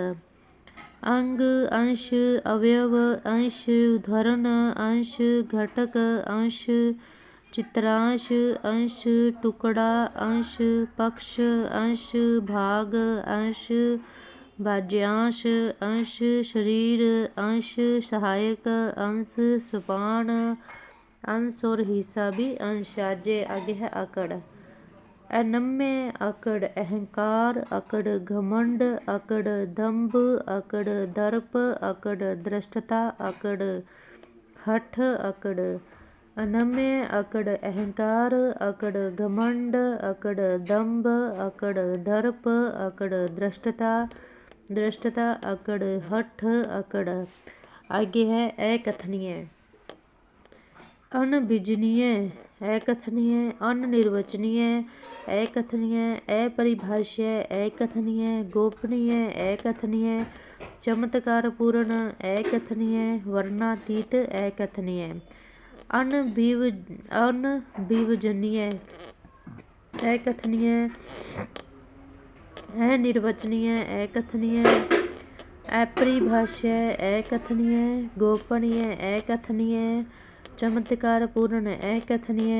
अंग, अंश, अवयव, अंश, उदाहरण, अंश, घटक, अंश, चित्रांश, अंश, टुकड़ा, अंश, पक्ष, अंश, भाग, अंश, भाज्यांश, अंश, शरीर, अंश, सहायक, अंश, सोपान, अंश और हिस्सा भी अंश। आगे है आकड़। अनम्य अकड़ अहंकार, अकड़ घमंड, अकड़ दंभ, अकड़ दर्प, अकड़ दृष्टता, अकड़ हठ, अकड़ अनम्य अकड़ अहंकार, अकड़ घमंड, अकड़ दंभ, अकड़ दर्प, अकड़ दृष्टता, अकड़ हठ, अकड़। आगे है अकथनीय, अनभिजनीय, अकथनीय, अनिर्वचनीय, अकथनीय, अपरिभाष्य, अकथनीय, गोपनीय, अकथनीय, चमत्कारपूर्ण, अकथनीय, वर्णातीत, अकथनीय, अनभिवजनीय, अकथनीय, अनिर्वचनीय, अकथनीय, अपरिभाष्य, अकथनीय, गोपनीय, अकथनीय, चमत्कारपूर्ण, अकथनीय,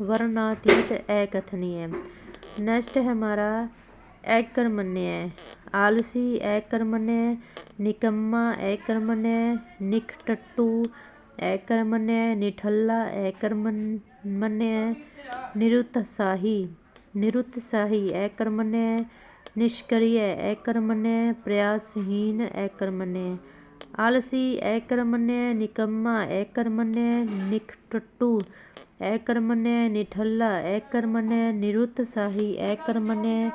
वर्णातीत, अकथनीय। नेक्स्ट है हमारा अकर्मण्य, आलसी, अकर्मण्य, निकम्मा, अकर्मण्य, निकटट्टू, अकर्मण्य, निठल्ला, अकर्मण्य, निरुत्साही, अकर्मण्य, निष्क्रिय, अकर्मण्य, प्रयासहीन, अकर्मण्य। आलसी, अकर्मण्य, निकम्मा, अकर्मण्य, निकटट्टू, अकर्मण्य, निठल्ला, अकर्मण्य, निरुत्साही, अकर्मण्य,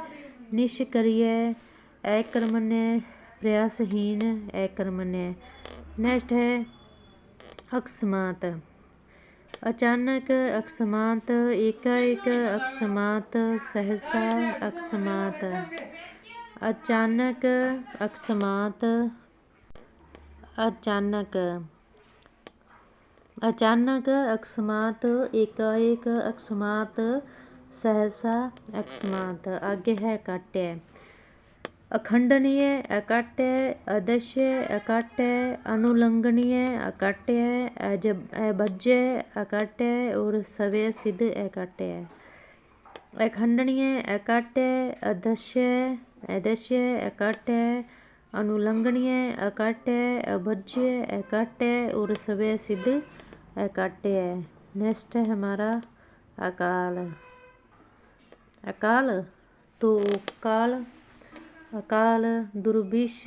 निष्क्रिय, अकर्मण्य, प्रयासहीन, अकर्मण्य। नेक्स्ट है अकस्मात, अचानक, अकस्मात, एकाएक, अकस्मात, सहसा, अकस्मात, अचानक, अकस्मात, अचानक, अकस्मात, एकाएक, अकस्मात, सहसा, अकस्मात। आगे है अकाट्य, अखंडनीय, अकाट्य, अदश्य, अकाट्य, अनुल्लंघनीय, अकाट्य, अभज्य, अकाट्य और सवय सिद्ध, अकाट्य। अखंडनीय, अकाट्य, अदश्य, अकाट्य, अनुल्लंघनीय, अकाट्य, अभज्य, अकाट्य और सवय सिद्ध, अकाट्य। नेक्स्ट है हमारा अकाल, अकाल तो काल, अकाल, दुर्भिक्ष,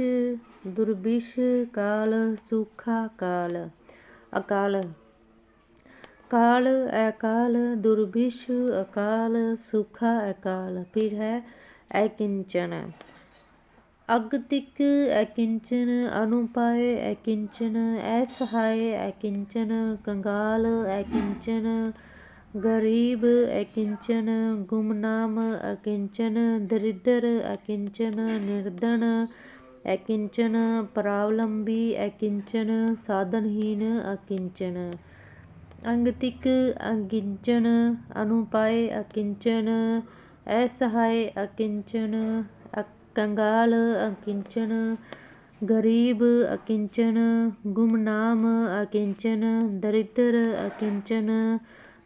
काल, सूखा, काल, अकाल, काल, अकाल, दुर्भिक्ष, अकाल, सूखा, अकाल। फिर है अकिंचन, अगतिक, अकिंचन, अनुपाय, अकिंचन, असहाय, अकिंचन, कंगाल, अकिंचन, गरीब, अकिंचन, गुमनाम, अकिंचन, दरिद्र, अकिंचन, निर्धन, अकिंचन, परावलंबी, अकिंचन, साधनहीन, अकिंचन। अंगतिक, अकिंचन, अनुपाय, अकिंचन, असहाय, अकिंचन, कंगाल, अकिंचन, गरीब, अकिंचन, गुमनाम, अकिंचन, दरिद्र, अकिंचन,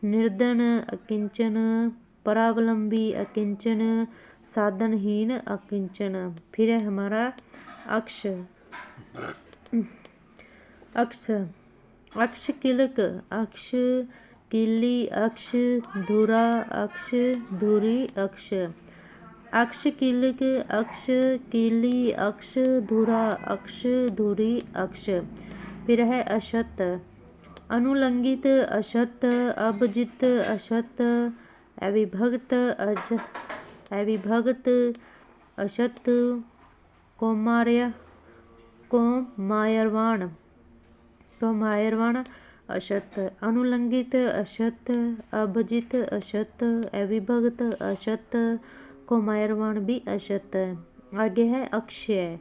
निर्धन, अकिंचन, परावलंबी, अकिंचन, साधनहीन, अकिंचन। फिर है हमारा अक्ष, अक्ष, अक्ष किलक, अक्ष किली, अक्ष धुरा, अक्ष धुरी, अक्ष, अक्ष किलक, अक्ष किली, अक्ष धुरा, अक्ष धुरी, अक्ष। फिर है अशत, अनुलंघित, अशत, अभजित, अशत, अविभक्त, अविभक्त, अशत, कौमार्यवाण, अशत, अनुलंघित, अशत, अभजित, अशत, अविभक्त, अशत, कौमार्यवाण भी अशत। आगे है अक्षय,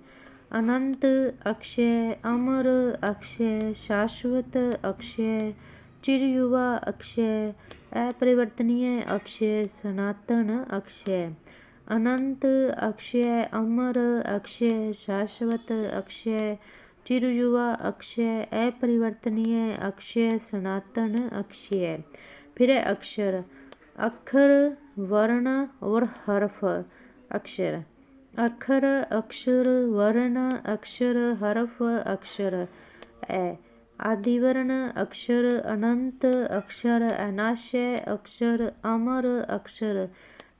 अनंत, अक्षय, अमर, अक्षय, शाश्वत, अक्षय, चिरयुवा, अक्षय, अपरिवर्तनीय, अक्षय, सनातन, अक्षय। अनंत, अक्षय, अमर, अक्षय, शाश्वत, अक्षय, चिरयुवा, अक्षय, अपरिवर्तनीय, अक्षय, सनातन, अक्षय। फिर है अक्षर, अक्षर, वर्ण और हर्फ, अक्षर, अक्षर, अक्षर, वर्ण, अक्षर, हर्फ, अक्षर, आदिवर्ण, अक्षर, अनंत, अक्षर, अनाशय, अक्षर, अमर, अक्षर,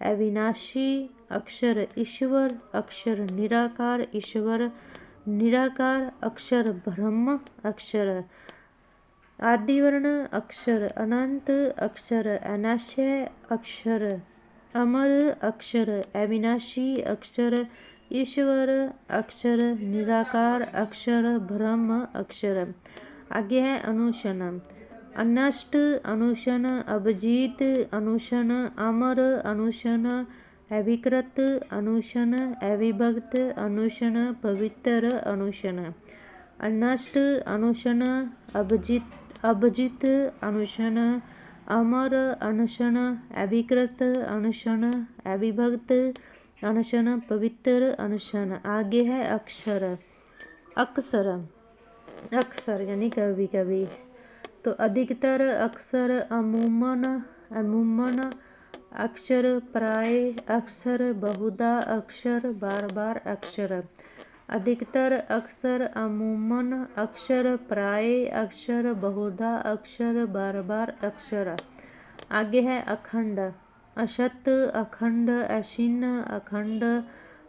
अविनाशी अक्षर ईश्वर, अक्षर निराकार ईश्वर, निराकार अक्षर ब्रह्म, अक्षर आदिवर्ण, अक्षर अनंत, अक्षर अनाशय, अक्षर अमर, अक्षर अविनाशी, अक्षर ईश्वर, अक्षर निराकार, अक्षर ब्रह्म, अक्षर। आगे है अनुशन। अनष्ट अनुशन, अभिजीत अनुशन, अमर अनुशन, अविकृत अनुशन, अविभक्त अनुशन, पवित्र अनुशन। अनष्ट अनुशन, अभिजित अनुशन, अमर अनुशन, अविकृत अनुशन, अविभक्त अनुशन, पवित्र अनुशन। आगे है अक्षर। अक्सर, अक्सर यानी कभी कभी। तो अधिकतर अक्सर, अमूमन, अमूमन, अक्षर प्राय, अक्षर बहुधा, अक्षर बार बार, अक्षर। अधिकतर अक्षर, अमूमन, अक्षर प्राय, अक्षर बहुधा, अक्षर बार बार, अक्षर। आगे है अखंड। अशत, अखंड, अशीन, अखंड,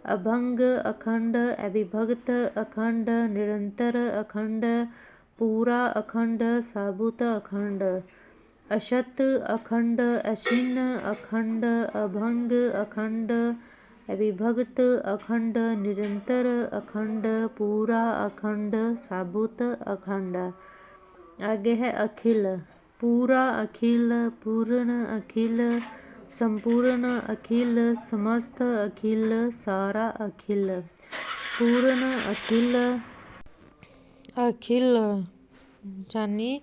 अभंग, अखंड, अविभक्त, अखंड, निरंतर, अखंड, पूरा, अखंड, साबुत, अखंड। अशत, अखंड, अशीन, अखंड, अभंग, अखंड, अविभक्त, अखंड, निरंतर, अखंड, पूरा, अखंड, साबुत, अखंड। आगे है अखिल। पूरा, अखिल, पूर्ण, अखिल, संपूर्ण, अखिल, समस्त, अखिल, सारा, अखिल। पूर्ण, अखिल, अखिल यानी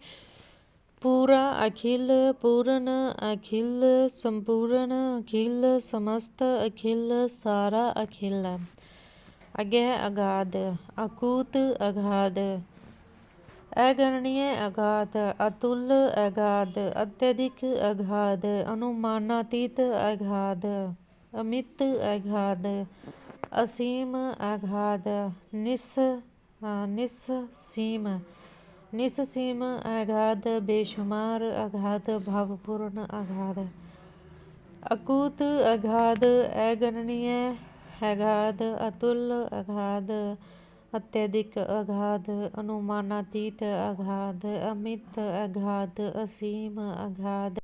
पूरा, अखिल, पूर्ण, अखिल, संपूर्ण, अखिल, समस्त, अखिल, सारा, अखिल। आगे है अगाध। अकूत, अगाध, अगणनीय अगाध, अतुल अगाध, अत्यधिक अगाध, अनुमानातीत अगाध, अमित अगाध, असीम अगाध, निस्सीम, निस्सीम अगाध, बेशुमार अगाध, भावपूर्ण अगाध। अकूत अगाध, अगणनीय अगाध, अतुल अगाध, अत्यधिक अगाध, अनुमानातीत अगाध, अमित अगाध, असीम अगाध,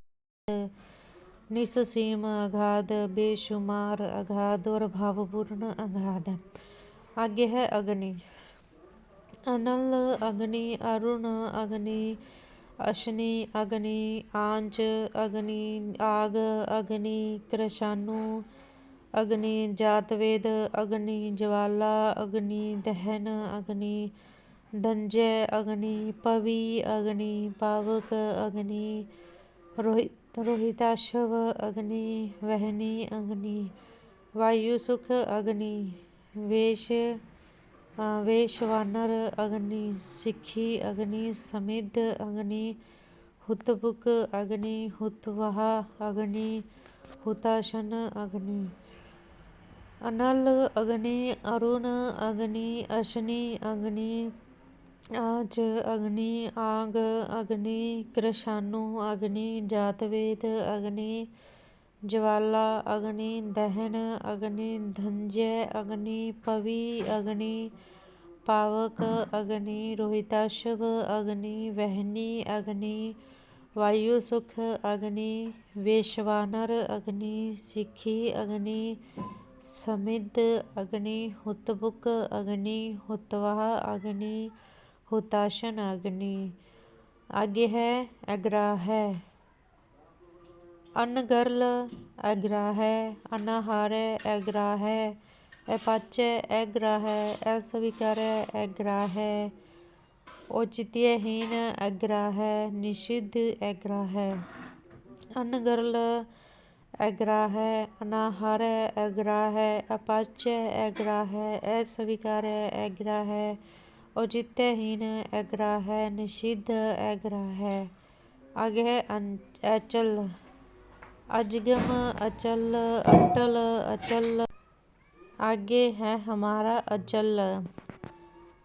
निस्सीम अगाध, बेशुमार अगाध और भावपूर्ण अगाध। आगे है अग्नि। अनल अग्नि, अरुण अग्नि, अश्नि अग्नि, आंच अग्नि, आग अग्नि, कृशाणु अग्नि, जातवेद अग्नि, ज्वाला अग्नि, दहन अग्नि, धंजय अग्नि, पवि अग्नि, पावक अग्नि, रोहिताशव अग्नि, वहनी अग्नि, वायुसुख अग्नि, वेशवानर अग्नि, सिखी अग्नि, समिध अग्नि, हुतबुक अग्नि, हुतवाह अग्नि, हुताशन अग्नि। अनल अग्नि, अरुण अग्नि, अश्नि अग्नि, आंच अग्नि, आग अग्नि, कृशाणु अग्नि, जातवेद अग्नि, ज्वाला अग्नि, दहन अग्नि, धंजय अग्नि, पवि अग्नि, पावक अग्नि, रोहिताशव अग्नि, वहनी अग्नि, वायुसुख अग्नि, वेशवानर अग्नि, सिखी अग्नि, समिध अग्नि, हुतबुक अग्नि, हुतवाह अग्नि, हुताशन अग्नि। आगे है अग्राह्य। अनगर्ल अग्राह्य, अनाहार्य अग्राह्य, अपाच्य अग्राह्य, अस्वीकार्य अग्राह्य, औचित्यहीन अग्राह्य, निषिद्ध अग्राह्य। अनगर्ल अग्राह्य, अनाहार्य अग्राह्य, अपाच्य अग्राह्य, अस्वीकार्य अग्राह्य, औचित्यहीन अग्राह्य, निषिद्ध अग्राह्य। आगे है अचल। अजगम अचल, अटल अचल। आगे है हमारा अचल।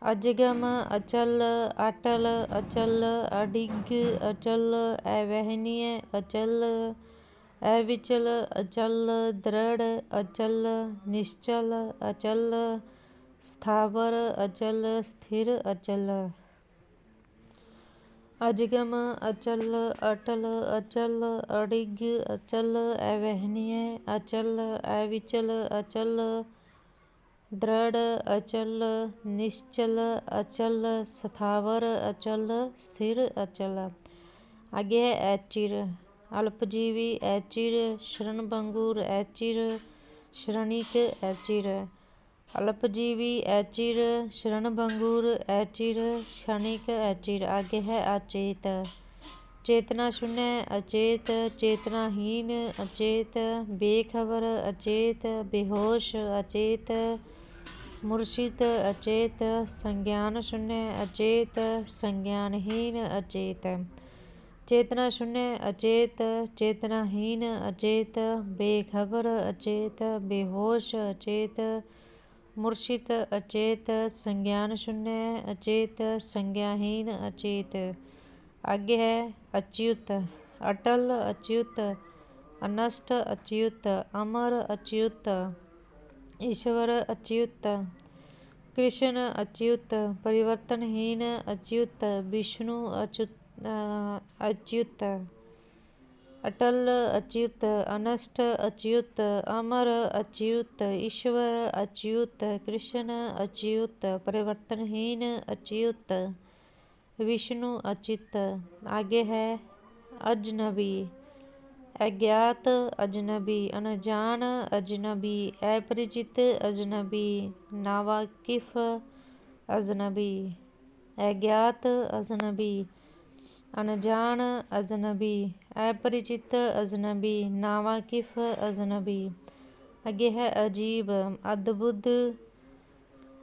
अजगम अचल, अटल अचल, अडिग अचल, अवहनीय अचल, अविचल अचल दृढ़ अचल निश्चल अचल स्थावर अचल स्थिर अचल अजगम अचल अटल अचल अडिग अचल अवहनीय अचल अविचल अचल दृढ़ अचल निश्चल अचल स्थावर अचल स्थिर अचल। आगे है ऐचिर अल्पजीवी ऐचिर शरणभंगुर ऐचिर शरणिक ऐचिर अल्पजीवी ऐचिर शरणभंगुर ऐचिर क्षणिक ऐचिर। आगे है अचेत चेतना शून्य अचेत चेतनाहीन अचेत बेखबर अचेत बेहोश अचेत मूर्छित अचेत संज्ञान शून्य अचेत संज्ञानहीन अचेत चेतना शून्य अचेत चेतनाहीन अचेत बेखबर अचेत बेहोश अचेत मूर्छित अचेत संज्ञान शून्य अचेत संज्ञाहीन अचेत। आगे है अच्युत अटल अच्युत अनष्ट अच्युत अमर अच्युत ईश्वर अच्युत कृष्ण अच्युत परिवर्तनहीन अच्युत विष्णु अच्युत अटल अच्युत अनष्ट अच्युत अमर अच्युत ईश्वर अच्युत कृष्ण अच्युत परिवर्तनहीन अच्युत विष्णु अच्युत। आगे है अजनबी अज्ञात अजनबी अनजान अजनबी अपरिचित अजनबी नावाकिफ अजनबी अज्ञात अजनबी अनजान अजनबी अपरिचित अजनबी नावाकिफ अजनबी। आगे है अजीब अद्भुत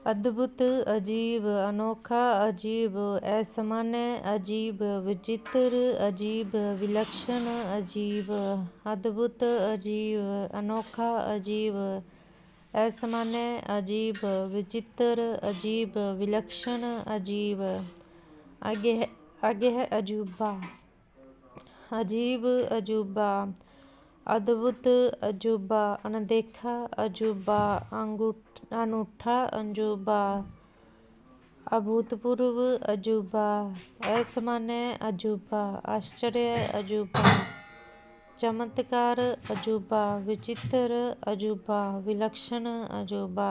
अद्भुत अजीब अनोखा अजीब असामान्य अजीब विचित्र अजीब विलक्षण अजीब अद्भुत अजीब अनोखा अजीब असामान्य अजीब विचित्र अजीब विलक्षण अजीब। आगे है अजूबा अजीब अजूबा अद्भुत अजूबा अनदेखा अजूबा अनूठा अजूबा अभूतपूर्व अजूबा असामान्य अजूबा आश्चर्य अजूबा चमत्कार अजूबा विचित्र अजूबा विलक्षण अजूबा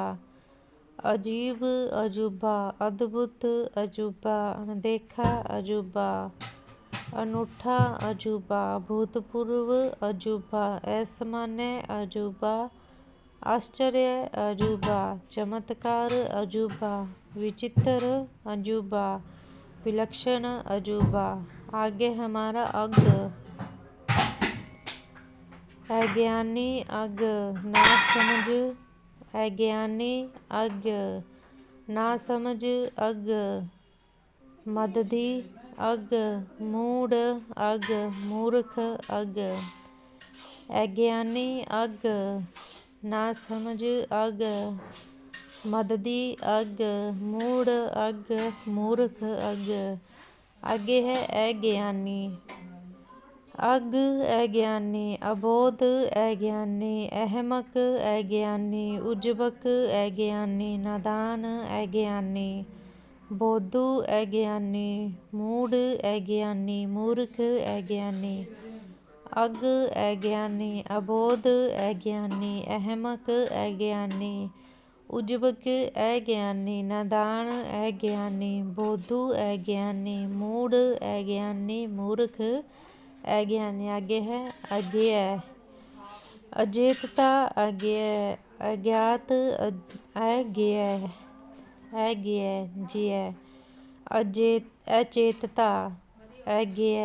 अजीब अजूबा अद्भुत अजूबा अनदेखा अजूबा अनूठा अजूबा भूतपूर्व अजूबा असामान्य अजूबा आश्चर्य अजूबा चमत्कार अजूबा विचित्र अजूबा विलक्षण अजूबा। आगे हमारा अज्ञ अज्ञानी अज्ञ ना समझ अज्ञानी अज्ञ ना समझ अज्ञ मददी अज्ञ मूढ़ अज्ञ मूर्ख अज्ञ अज्ञानी अज्ञ ना समझ अज्ञ मददी अज्ञ मूढ़ अज्ञ मूर्ख अज्ञ। आगे है अज्ञानी अज्ञ अज्ञानी अबोध अज्ञानी अहमक अज्ञानी उज्बक अज्ञानी नादान अज्ञानी बोधु अज्ञानी मूढ़ अज्ञानी मूर्ख अज्ञानी अज्ञ अज्ञानी अबोध अज्ञानी अहमक अज्ञानी उज्बक अज्ञानी नादान अज्ञानी बोधु अज्ञानी मूढ़ अज्ञानी मूर्ख अज्ञानी। आगे है अज्ञेय अजेतता अज्ञेय अज्ञात अज्ञेय अज्ञेय ज्ञेय अचेतता अज्ञेय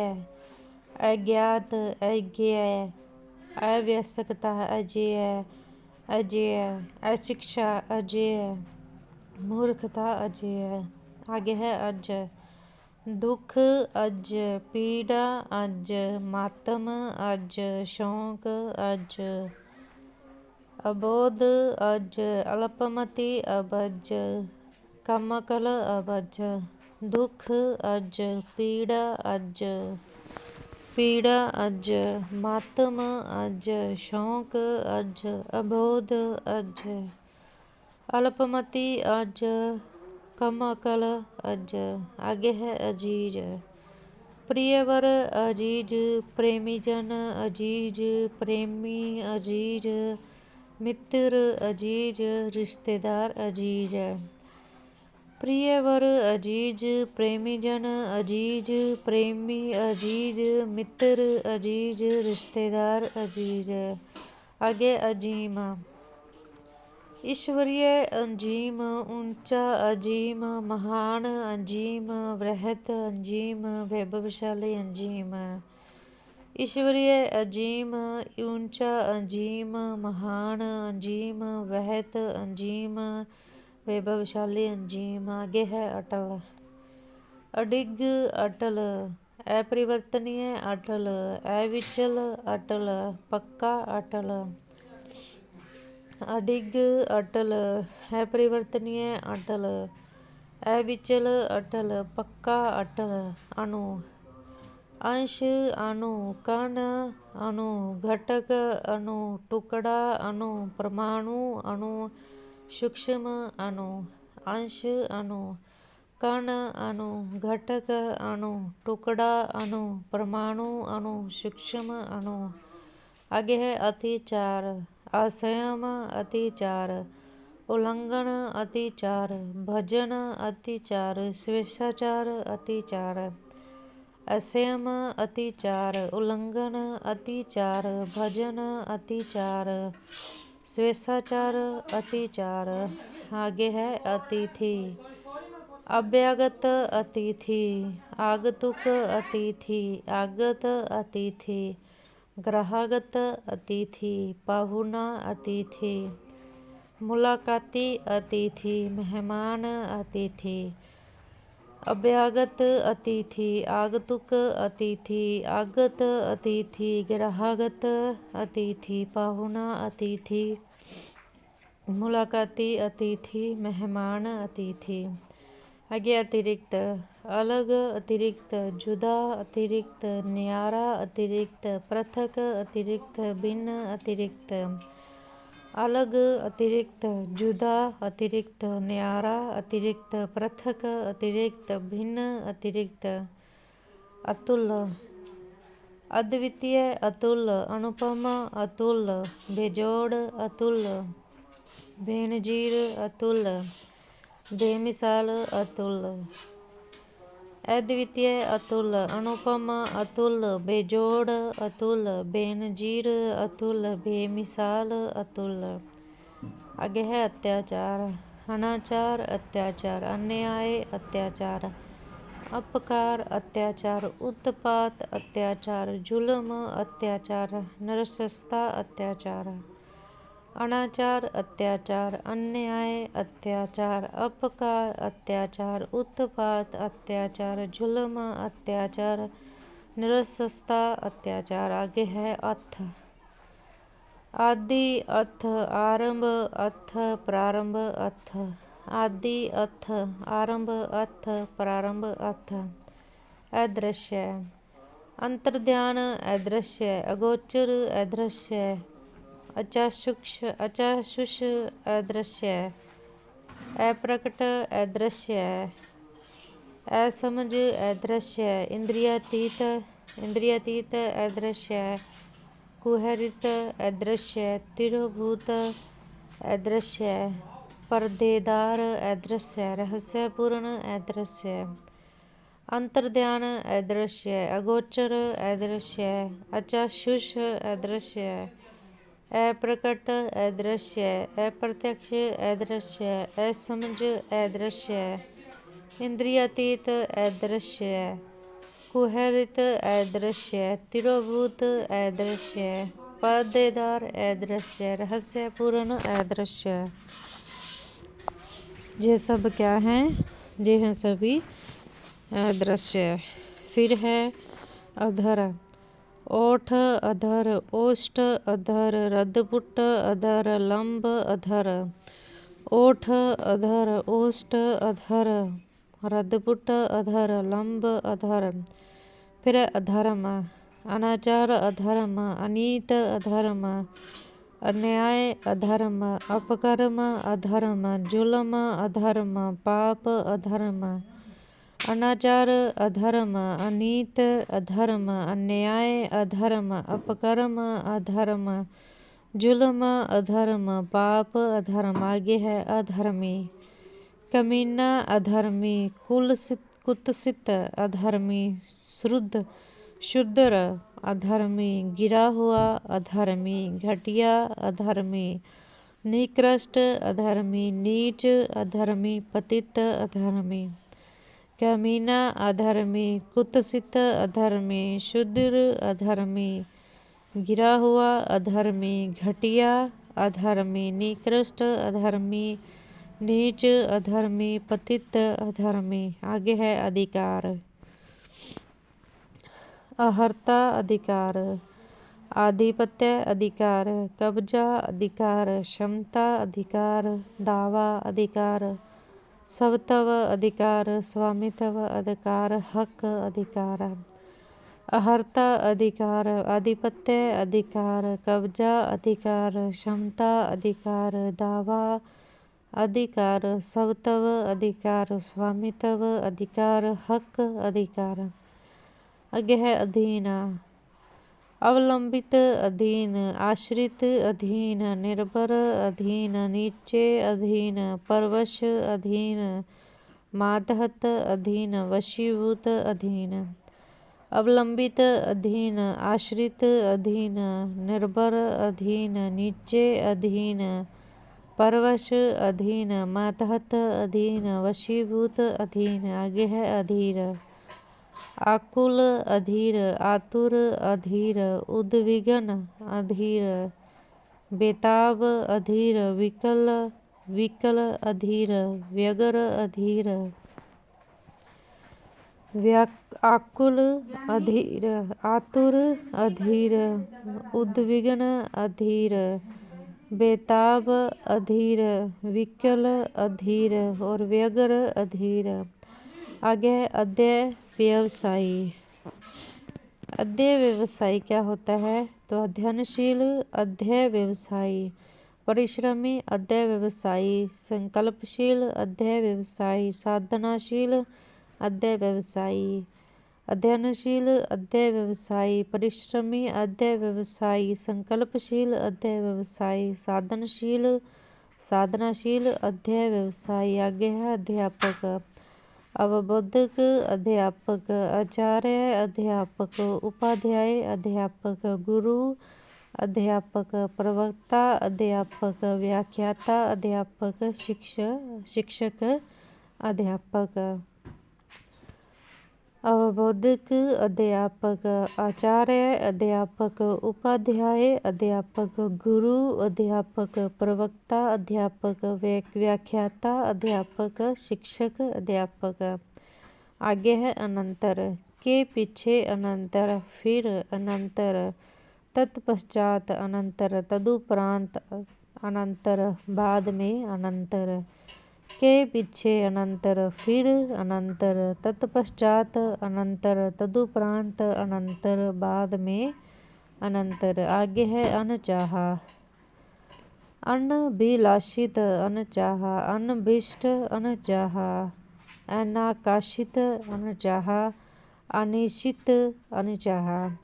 अज्ञात अज्ञेय अव्यस्कता अजेय अजेय अशिक्षा अजेय मूर्खता अजेय। आगे है अज दुख अज पीड़ा अज मातम अज शौक अज अबोध अज अल्पमति अबज कमकल अबज दुख अज पीड़ा अज ਪੀੜਾ ਅਜ, ਮਾਤਮ ਅਜ, ਸ਼ੌਂਕ ਅਜ, ਅਬੋਧ ਅਜ, ਅਲਪਮਤੀ ਅਜ, ਕਮ ਅਕਲ ਅਜ, ਅਗਹਿ ਅਜੀਜ। ਪ੍ਰਿਯਵਰ ਅਜੀਜ, ਪ੍ਰੇਮੀ ਜਨ ਅਜੀਜ, ਪ੍ਰੇਮੀ ਅਜੀਜ, ਮਿੱਤਰ ਅਜੀਜ, ਰਿਸ਼ਤੇਦਾਰ ਅਜੀਜ। ਪ੍ਰਿਯਵਰ ਅਜੀਜ, ਪ੍ਰੇਮੀ ਜਨ ਅਜੀਜ, ਪ੍ਰੇਮੀ ਅਜੀਜ, ਮਿੱਤਰ ਅਜੀਜ, ਰਿਸ਼ਤੇਦਾਰ ਅਜੀਜ। ਅਗੇ ਅਜੀਮ। ਈਸ਼ਵਰੀय ਅੰਜੀਮ, ਉੱਚਾ ਅਜੀਮ, ਮਹਾਨ ਅੰਜੀਮ, ਬ੍ਰਹਤ ਅੰਜੀਮ, ਵੈਭਵਸ਼ਾਲੀ ਅੰਜੀਮ। ਈਸ਼ਵਰੀय ਅਜੀਮ, ਉੱਚਾ ਅੰਜੀਮ, ਮਹਾਨ ਅੰਜੀਮ, ਬ੍ਰਹਤ ਅੰਜੀਮ, ਵੈਭਵਸ਼ਾਲੀ ਅੰਜੀਮ। ਅੱਗੇ ਹੈ ਅਟਲ। ਅਡਿੱਗ ਅਟਲ, ਅਪਰਿਵਰਤਨੀय ਅਟਲ, ਅਵਿਚਲ ਅਟਲ, ਪੱਕਾ ਅਟਲ। ਅਡਿੱਗ ਅਟਲ, ਅਪਰਿਵਰਤਨੀय ਅਟਲ, ਅਵਿਚਲ ਅਟਲ, ਪੱਕਾ ਅਟਲ। ਅਣੂ। ਅੰਸ਼ ਅਣੂ, ਕਣ ਅਣੂ, ਘਟਕ ਅਣੂ, ਟੁਕੜਾ ਅਣੂ, ਪਰਮਾਣੂ ਅਣੂ, ਸੂਖਸ਼ਮ ਅਣੂ। ਅੰਸ਼ ਅਣੂ, ਕਣ ਅਣੂ, ਘਟਕ ਅਣੂ, ਟੁਕੜਾ ਅਣੂ, ਪਰਮਾਣੂ ਅਣੂ, ਸੂਖਸ਼ਮ ਅਣੂ। ਅੱਗੇ ਹੈ ਅਤਿਚਾਰ। ਅਸੰਯਮ ਅਤਿਚਾਰ, ਉਲੰਘਣ ਅਤਿਚਾਰ, ਭਜਨ ਅਤਿਚਾਰ, ਸਵੇਛਾਚਾਰ ਅਤਿਚਾਰ। ਅਸੰਯਮ ਅਤਿਚਾਰ, ਉਲੰਘਣ ਅਤਿਚਾਰ, ਭਜਨ ਅਤਿਚਾਰ, ਸਵੇਛਾਚਾਰ ਅਤਿਚਾਰ। ਅੱਗੇ ਹੈ ਅਤਿਥੀ। ਅਭਿਆਗਤ ਅਤਿਥੀ, ਆਗੰਤੁਕ ਅਤਿਥੀ, ਆਗਤ ਅਤਿਥੀ, ਗ੍ਰਹਾਗਤ ਅਤਿਥੀ, ਪਾਹੁਣਾ ਅਤਿਥੀ, ਮੁਲਾਕਾਤੀ ਅਤਿਥੀ, ਮਹਿਮਾਨ ਅਤਿਥੀ। ਅਭਿਆਗਤ ਅਤਿਥੀ, ਆਗੰਤੁਕ ਅਤਿਥੀ, ਆਗਤ ਅਤਿਥੀ, ਗ੍ਰਹਾਗਤ ਅਤਿਥੀ, ਪਾਹੁਣਾ ਅਤਿਥੀ, ਮੁਲਾਕਾਤੀ ਅਤਿਥੀ, ਮਹਿਮਾਨ ਅਤਿਥੀ। ਅੱਗੇ ਅਤਿਰਿਕਤ। ਅਲੱਗ ਅਤਿਰਿਕਤ, ਜੁਦਾ ਅਤਿਰਿਕਤ, ਨਿਆਰਾ ਅਤਿਰਿਕਤ, ਪ੍ਰਥਕ ਅਤਿਰਿਕਤ, ਭਿੰਨ ਅਤਿਰਿਕਤ। ਅਲੱਗ ਅਤਿਰਿਕਤ, ਜੁਦਾ ਅਤਿਰਿਕਤ, ਨਿਆਰਾ ਅਤਿਰਿਕਤ, ਪ੍ਰਥਕ ਅਤਿਰਿਕਤ, ਭਿੰਨ ਅਤਿਰਿਕਤ। ਅਤੁੱਲ। ਅਦਵਿਤੀय ਅਤੁੱਲ, ਅਨੁਪਮ ਅਤੁੱਲ, ਬੇਜੋੜ ਅਤੁੱਲ, ਬੇਨਜ਼ੀਰ ਅਤੁੱਲ, ਬੇਮਿਸਾਲ ਅਤੁੱਲ। ਅਦਵਿਤੀय ਅਤੁੱਲ, ਅਨੁਪਮ ਅਤੁੱਲ, ਬੇਜੋੜ ਅਤੁੱਲ, ਬੇਨਜ਼ੀਰ ਅਤੁੱਲ, ਬੇਮਿਸਾਲ ਅਤੁੱਲ। ਅੱਗੇ ਹੈ ਅਤਿਆਚਾਰ। ਅਨਾਚਾਰ ਅਤਿਆਚਾਰ, ਅਨਿਆਏ ਅਤਿਆਚਾਰ, ਅਪਕਾਰ ਅਤਿਆਚਾਰ, ਉਤਪਾਤ ਅਤਿਆਚਾਰ, ਜ਼ੁਲਮ ਅਤਿਆਚਾਰ, ਨਿਰੰਕੁਸ਼ਤਾ ਅਤਿਆਚਾਰ। ਅਨਾਚਾਰ ਅਤਿਆਚਾਰ, ਅਨਿਆਏ ਅਤਿਆਚਾਰ, ਅਪਕਾਰ ਅਤਿਆਚਾਰ, ਉਤਪਾਤ ਅਤਿਆਚਾਰ, ਜ਼ੁਲਮ ਅਤਿਆਚਾਰ, ਨਿਰੰਕੁਸ਼ਤਾ ਅਤਿਆਚਾਰ। ਅੱਗੇ ਹੈ ਅਥ। ਆਦਿ ਅਥ, ਆਰੰਭ ਅਥ, ਪ੍ਰਾਰੰਭ ਅਥ। ਆਦਿ ਅਥ, ਆਰੰਭ ਅਥ, ਪ੍ਰਾਰੰਭ ਅਥ। ਅਦ੍ਰਿਸ਼ਯ। ਅੰਤਰਧਿਆਨ ਅਦ੍ਰਿਸ਼ਯ, ਅਗੋਚਰ ਅਦ੍ਰਿਸ਼ਯ, ਅਚਾਸ਼ੁਸ਼ ਅਦ੍ਰਿਸ਼ਯ, ਅਪ੍ਰਕਟ ਅਦ੍ਰਿਸ਼ਯ, ਅਸਮਝ ਅਦ੍ਰਿਸ਼ਯ, ਇੰਦਰੀਆਤੀਤ ਅਦ੍ਰਿਸ਼ਯ, ਕੁਹਰਿਤ ਅਦ੍ਰਿਸ਼ਯ, ਤਿਰੋਭੂਤ ਅਦ੍ਰਿਸ਼ਯ, ਪਰਦੇਦਾਰ ਅਦ੍ਰਿਸ਼ਯ, ਰਹੱਸਪੂਰਨ ਅਦ੍ਰਿਸ਼ਯ। ਅੰਤਰਧਿਆਨ ਅਦ੍ਰਿਸ਼ਯ, ਅਗੋਚਰ ਅਦ੍ਰਿਸ਼ਯ, ਅਚਾਸ਼ੁਸ਼ ਅਦ੍ਰਿਸ਼ਯ, ਅਪ੍ਰਕਟ ਅਦ੍ਰਿਸ਼ਯ, ਅਪ੍ਰਤੱਯਕਸ਼ ਅਦ੍ਰਿਸ਼ਯ, ਅਸਮਝ ਅਦ੍ਰਿਸ਼ਯ, ਇੰਦਰੀਆਤੀਤ ਅਦ੍ਰਿਸ਼ਯ, ਕੁਹਰਿਤ ਅਦ੍ਰਿਸ਼ਯ, ਤਿਰੋਭੂਤ ਅਦ੍ਰਿਸ਼ਯ, ਪਰਦੇਦਾਰ अदृश्य, रहस्यपूर्ण अदृश्य। ये सब क्या हैं? ये हैं सभी अदृश्य। फिर है अधर। ओठ अधर, ओष्ठ अधर, रद्धपुट अधर, लंब अधर। ओठ अधर, ओष्ठ अधर, रद्धपुट अधर, लंब अधर। फिर अधर्म। अनाचार अधर्म, अनीत अधर्म, अन्याय अधर्म, अपकर्म अधर्म, जुल्म अधर्म, पाप अधर्म। अनाचार अधर्म, अनीत अधर्म, अन्याय अधर्म, अपकर्म अधर्म, जुल्म अधर्म, पाप अधर्म। आगे है अधर्मी। कमीना अधर्मी, कुत्सित अधर्मी, शूद्र अधर्मी, गिरा हुआ अधर्मी, घटिया अधर्मी, निकृष्ट अधर्मी, नीच अधर्मी, पतित अधर्मी। कमीना अधर्मी, कुत्सित अधर्मी, शूद्र अधर्मी, गिरा हुआ अधर्मी, घटिया अधर्मी, निकृष्ट अधर्मी, नीच अधर्मी, पतित अधर्मी। आगे है अधिकार। अहर्ता अधिकार, आधिपत्य अधिकार, कब्जा अधिकार, क्षमता अधिकार, दावा अधिकार, स्वत्व अधिकार, स्वामित्व अधिकार, हक अधिकार। अहर्ता अधिकार, आधिपत्य अधिकार, कब्जा अधिकार, क्षमता अधिकार, दावा अधिकार, स्वत्व अधिकार, स्वामित्व अधिकार, हक अधिकार। आगे है अधीन। अवलंबित अधीन, आश्रित अधीन, निर्भर अधीन, नीचे अधीन, परवश अधीन, मातहत अधीन, वशीभूत अधीन। अवलंबित अधीन, आश्रित अधीन, निर्भर अधीन, नीचे अधीन, परवश अधीन, मातहत अधीन, वशीभूत अधीन। आगे है अधीर। आकुल अधीर, आतुर अधीर, उद्विग्न अधीर, बेताब अधीर, विकल अधीर, व्यग्र अधीर। आकुल अधीर, आतुर अधीर, उद्विग्न अधीर, बेताब अधीर, विकल अधीर और व्यग्र अधीर। आगे है अध्यवसायी। अध्यवसायी क्या होता है? तो अध्ययनशील अध्यवसायी, परिश्रमी अध्यवसायी, संकल्पशील अध्यवसायी, साधनाशील अध्यवसायी। अध्ययनशील अध्यवसायी, परिश्रमी अध्यवसायी, संकल्पशील अध्यवसायी, साधनाशील अध्यवसायी। आगे है अध्यापक। अवबोधक अध्यापक, आचार्य अध्यापक, उपाध्याय अध्यापक, गुरु अध्यापक, प्रवक्ता अध्यापक, व्याख्याता अध्यापक, शिक्षक अध्यापक। अवबोधक अध्यापक, आचार्य अध्यापक, उपाध्याय अध्यापक, गुरु अध्यापक, प्रवक्ता अध्यापक, व्याख्याता अध्यापक, शिक्षक अध्यापक। आगे है अनंतर। के पीछे अनंतर, फिर अनंतर, तत्पश्चात अनंतर, तदुपरांत अनंतर, बाद में अनंतर। के पीछे अनंतर, फिर अनंतर, तत्पश्चात अनंतर, तदुपरांत अनंतर, बाद में अनंतर। आगे है अनचाहा। अनभिलाषित अनचाहा, अनभिष्ट अनचाहा, अनाकांक्षित अनचाहा, अनिश्चित अनचाहा।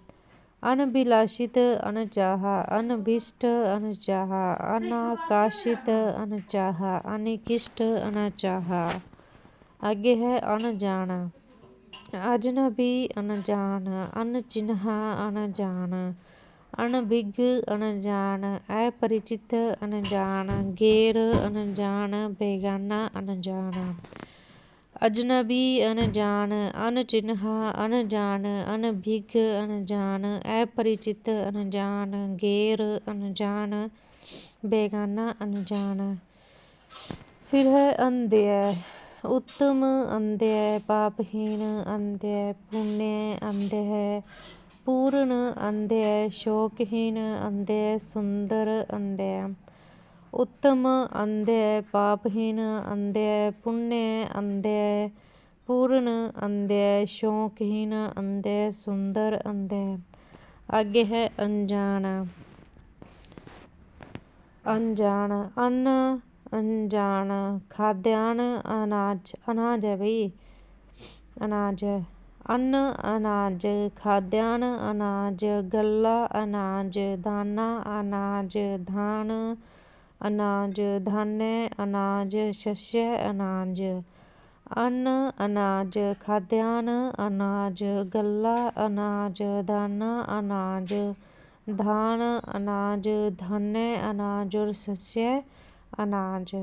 अनभिलाषित अनचाहा, अनभिष्ट अनचाहा, अनाकांक्षित अनचाहा, अनिकृष्ट अनचाहा। आगे है अनजान। अजनबी अनजान, अनचिन्हा अनजान, अनभिज्ञ अनजान, अपरिचित अनजान, गैर अनजान, बेगाना अनजान। अजनबी अनजान, अनचिन्हा अनजान, अनभिज्ञ अनजान, अपरिचित अनजान, गैर अनजान, बेगाना अनजान। फिर है अन्धेय। उत्तम अन्धेय, पापहीन अन्धेय, पुण्य अन्धेय, पूर्ण अन्धेय, शोकहीन अन्धेय, सुंदर अन्धेय। उत्तम अन्धेय, पापहीन अन्धेय, पुण्य अन्धेय, पूर्ण अन्धेय, शोकहीन अन्धेय, सुंदर अन्धेय। आगे है अनजान। अनजान अन्न अनजान खाद्यान्न अनाज अनाज है भाई अनाज है। अन्न अनाज खाद्यान्न अनाज गल्ला अनाज दाना अनाज धान अनाज धान्य अनाज शस्य अनाज। अन्न अनाज खाद्यान्न अनाज गल्ला अनाज दाना अनाज धान अनाज धान्य अनाज और शस्य अनाज।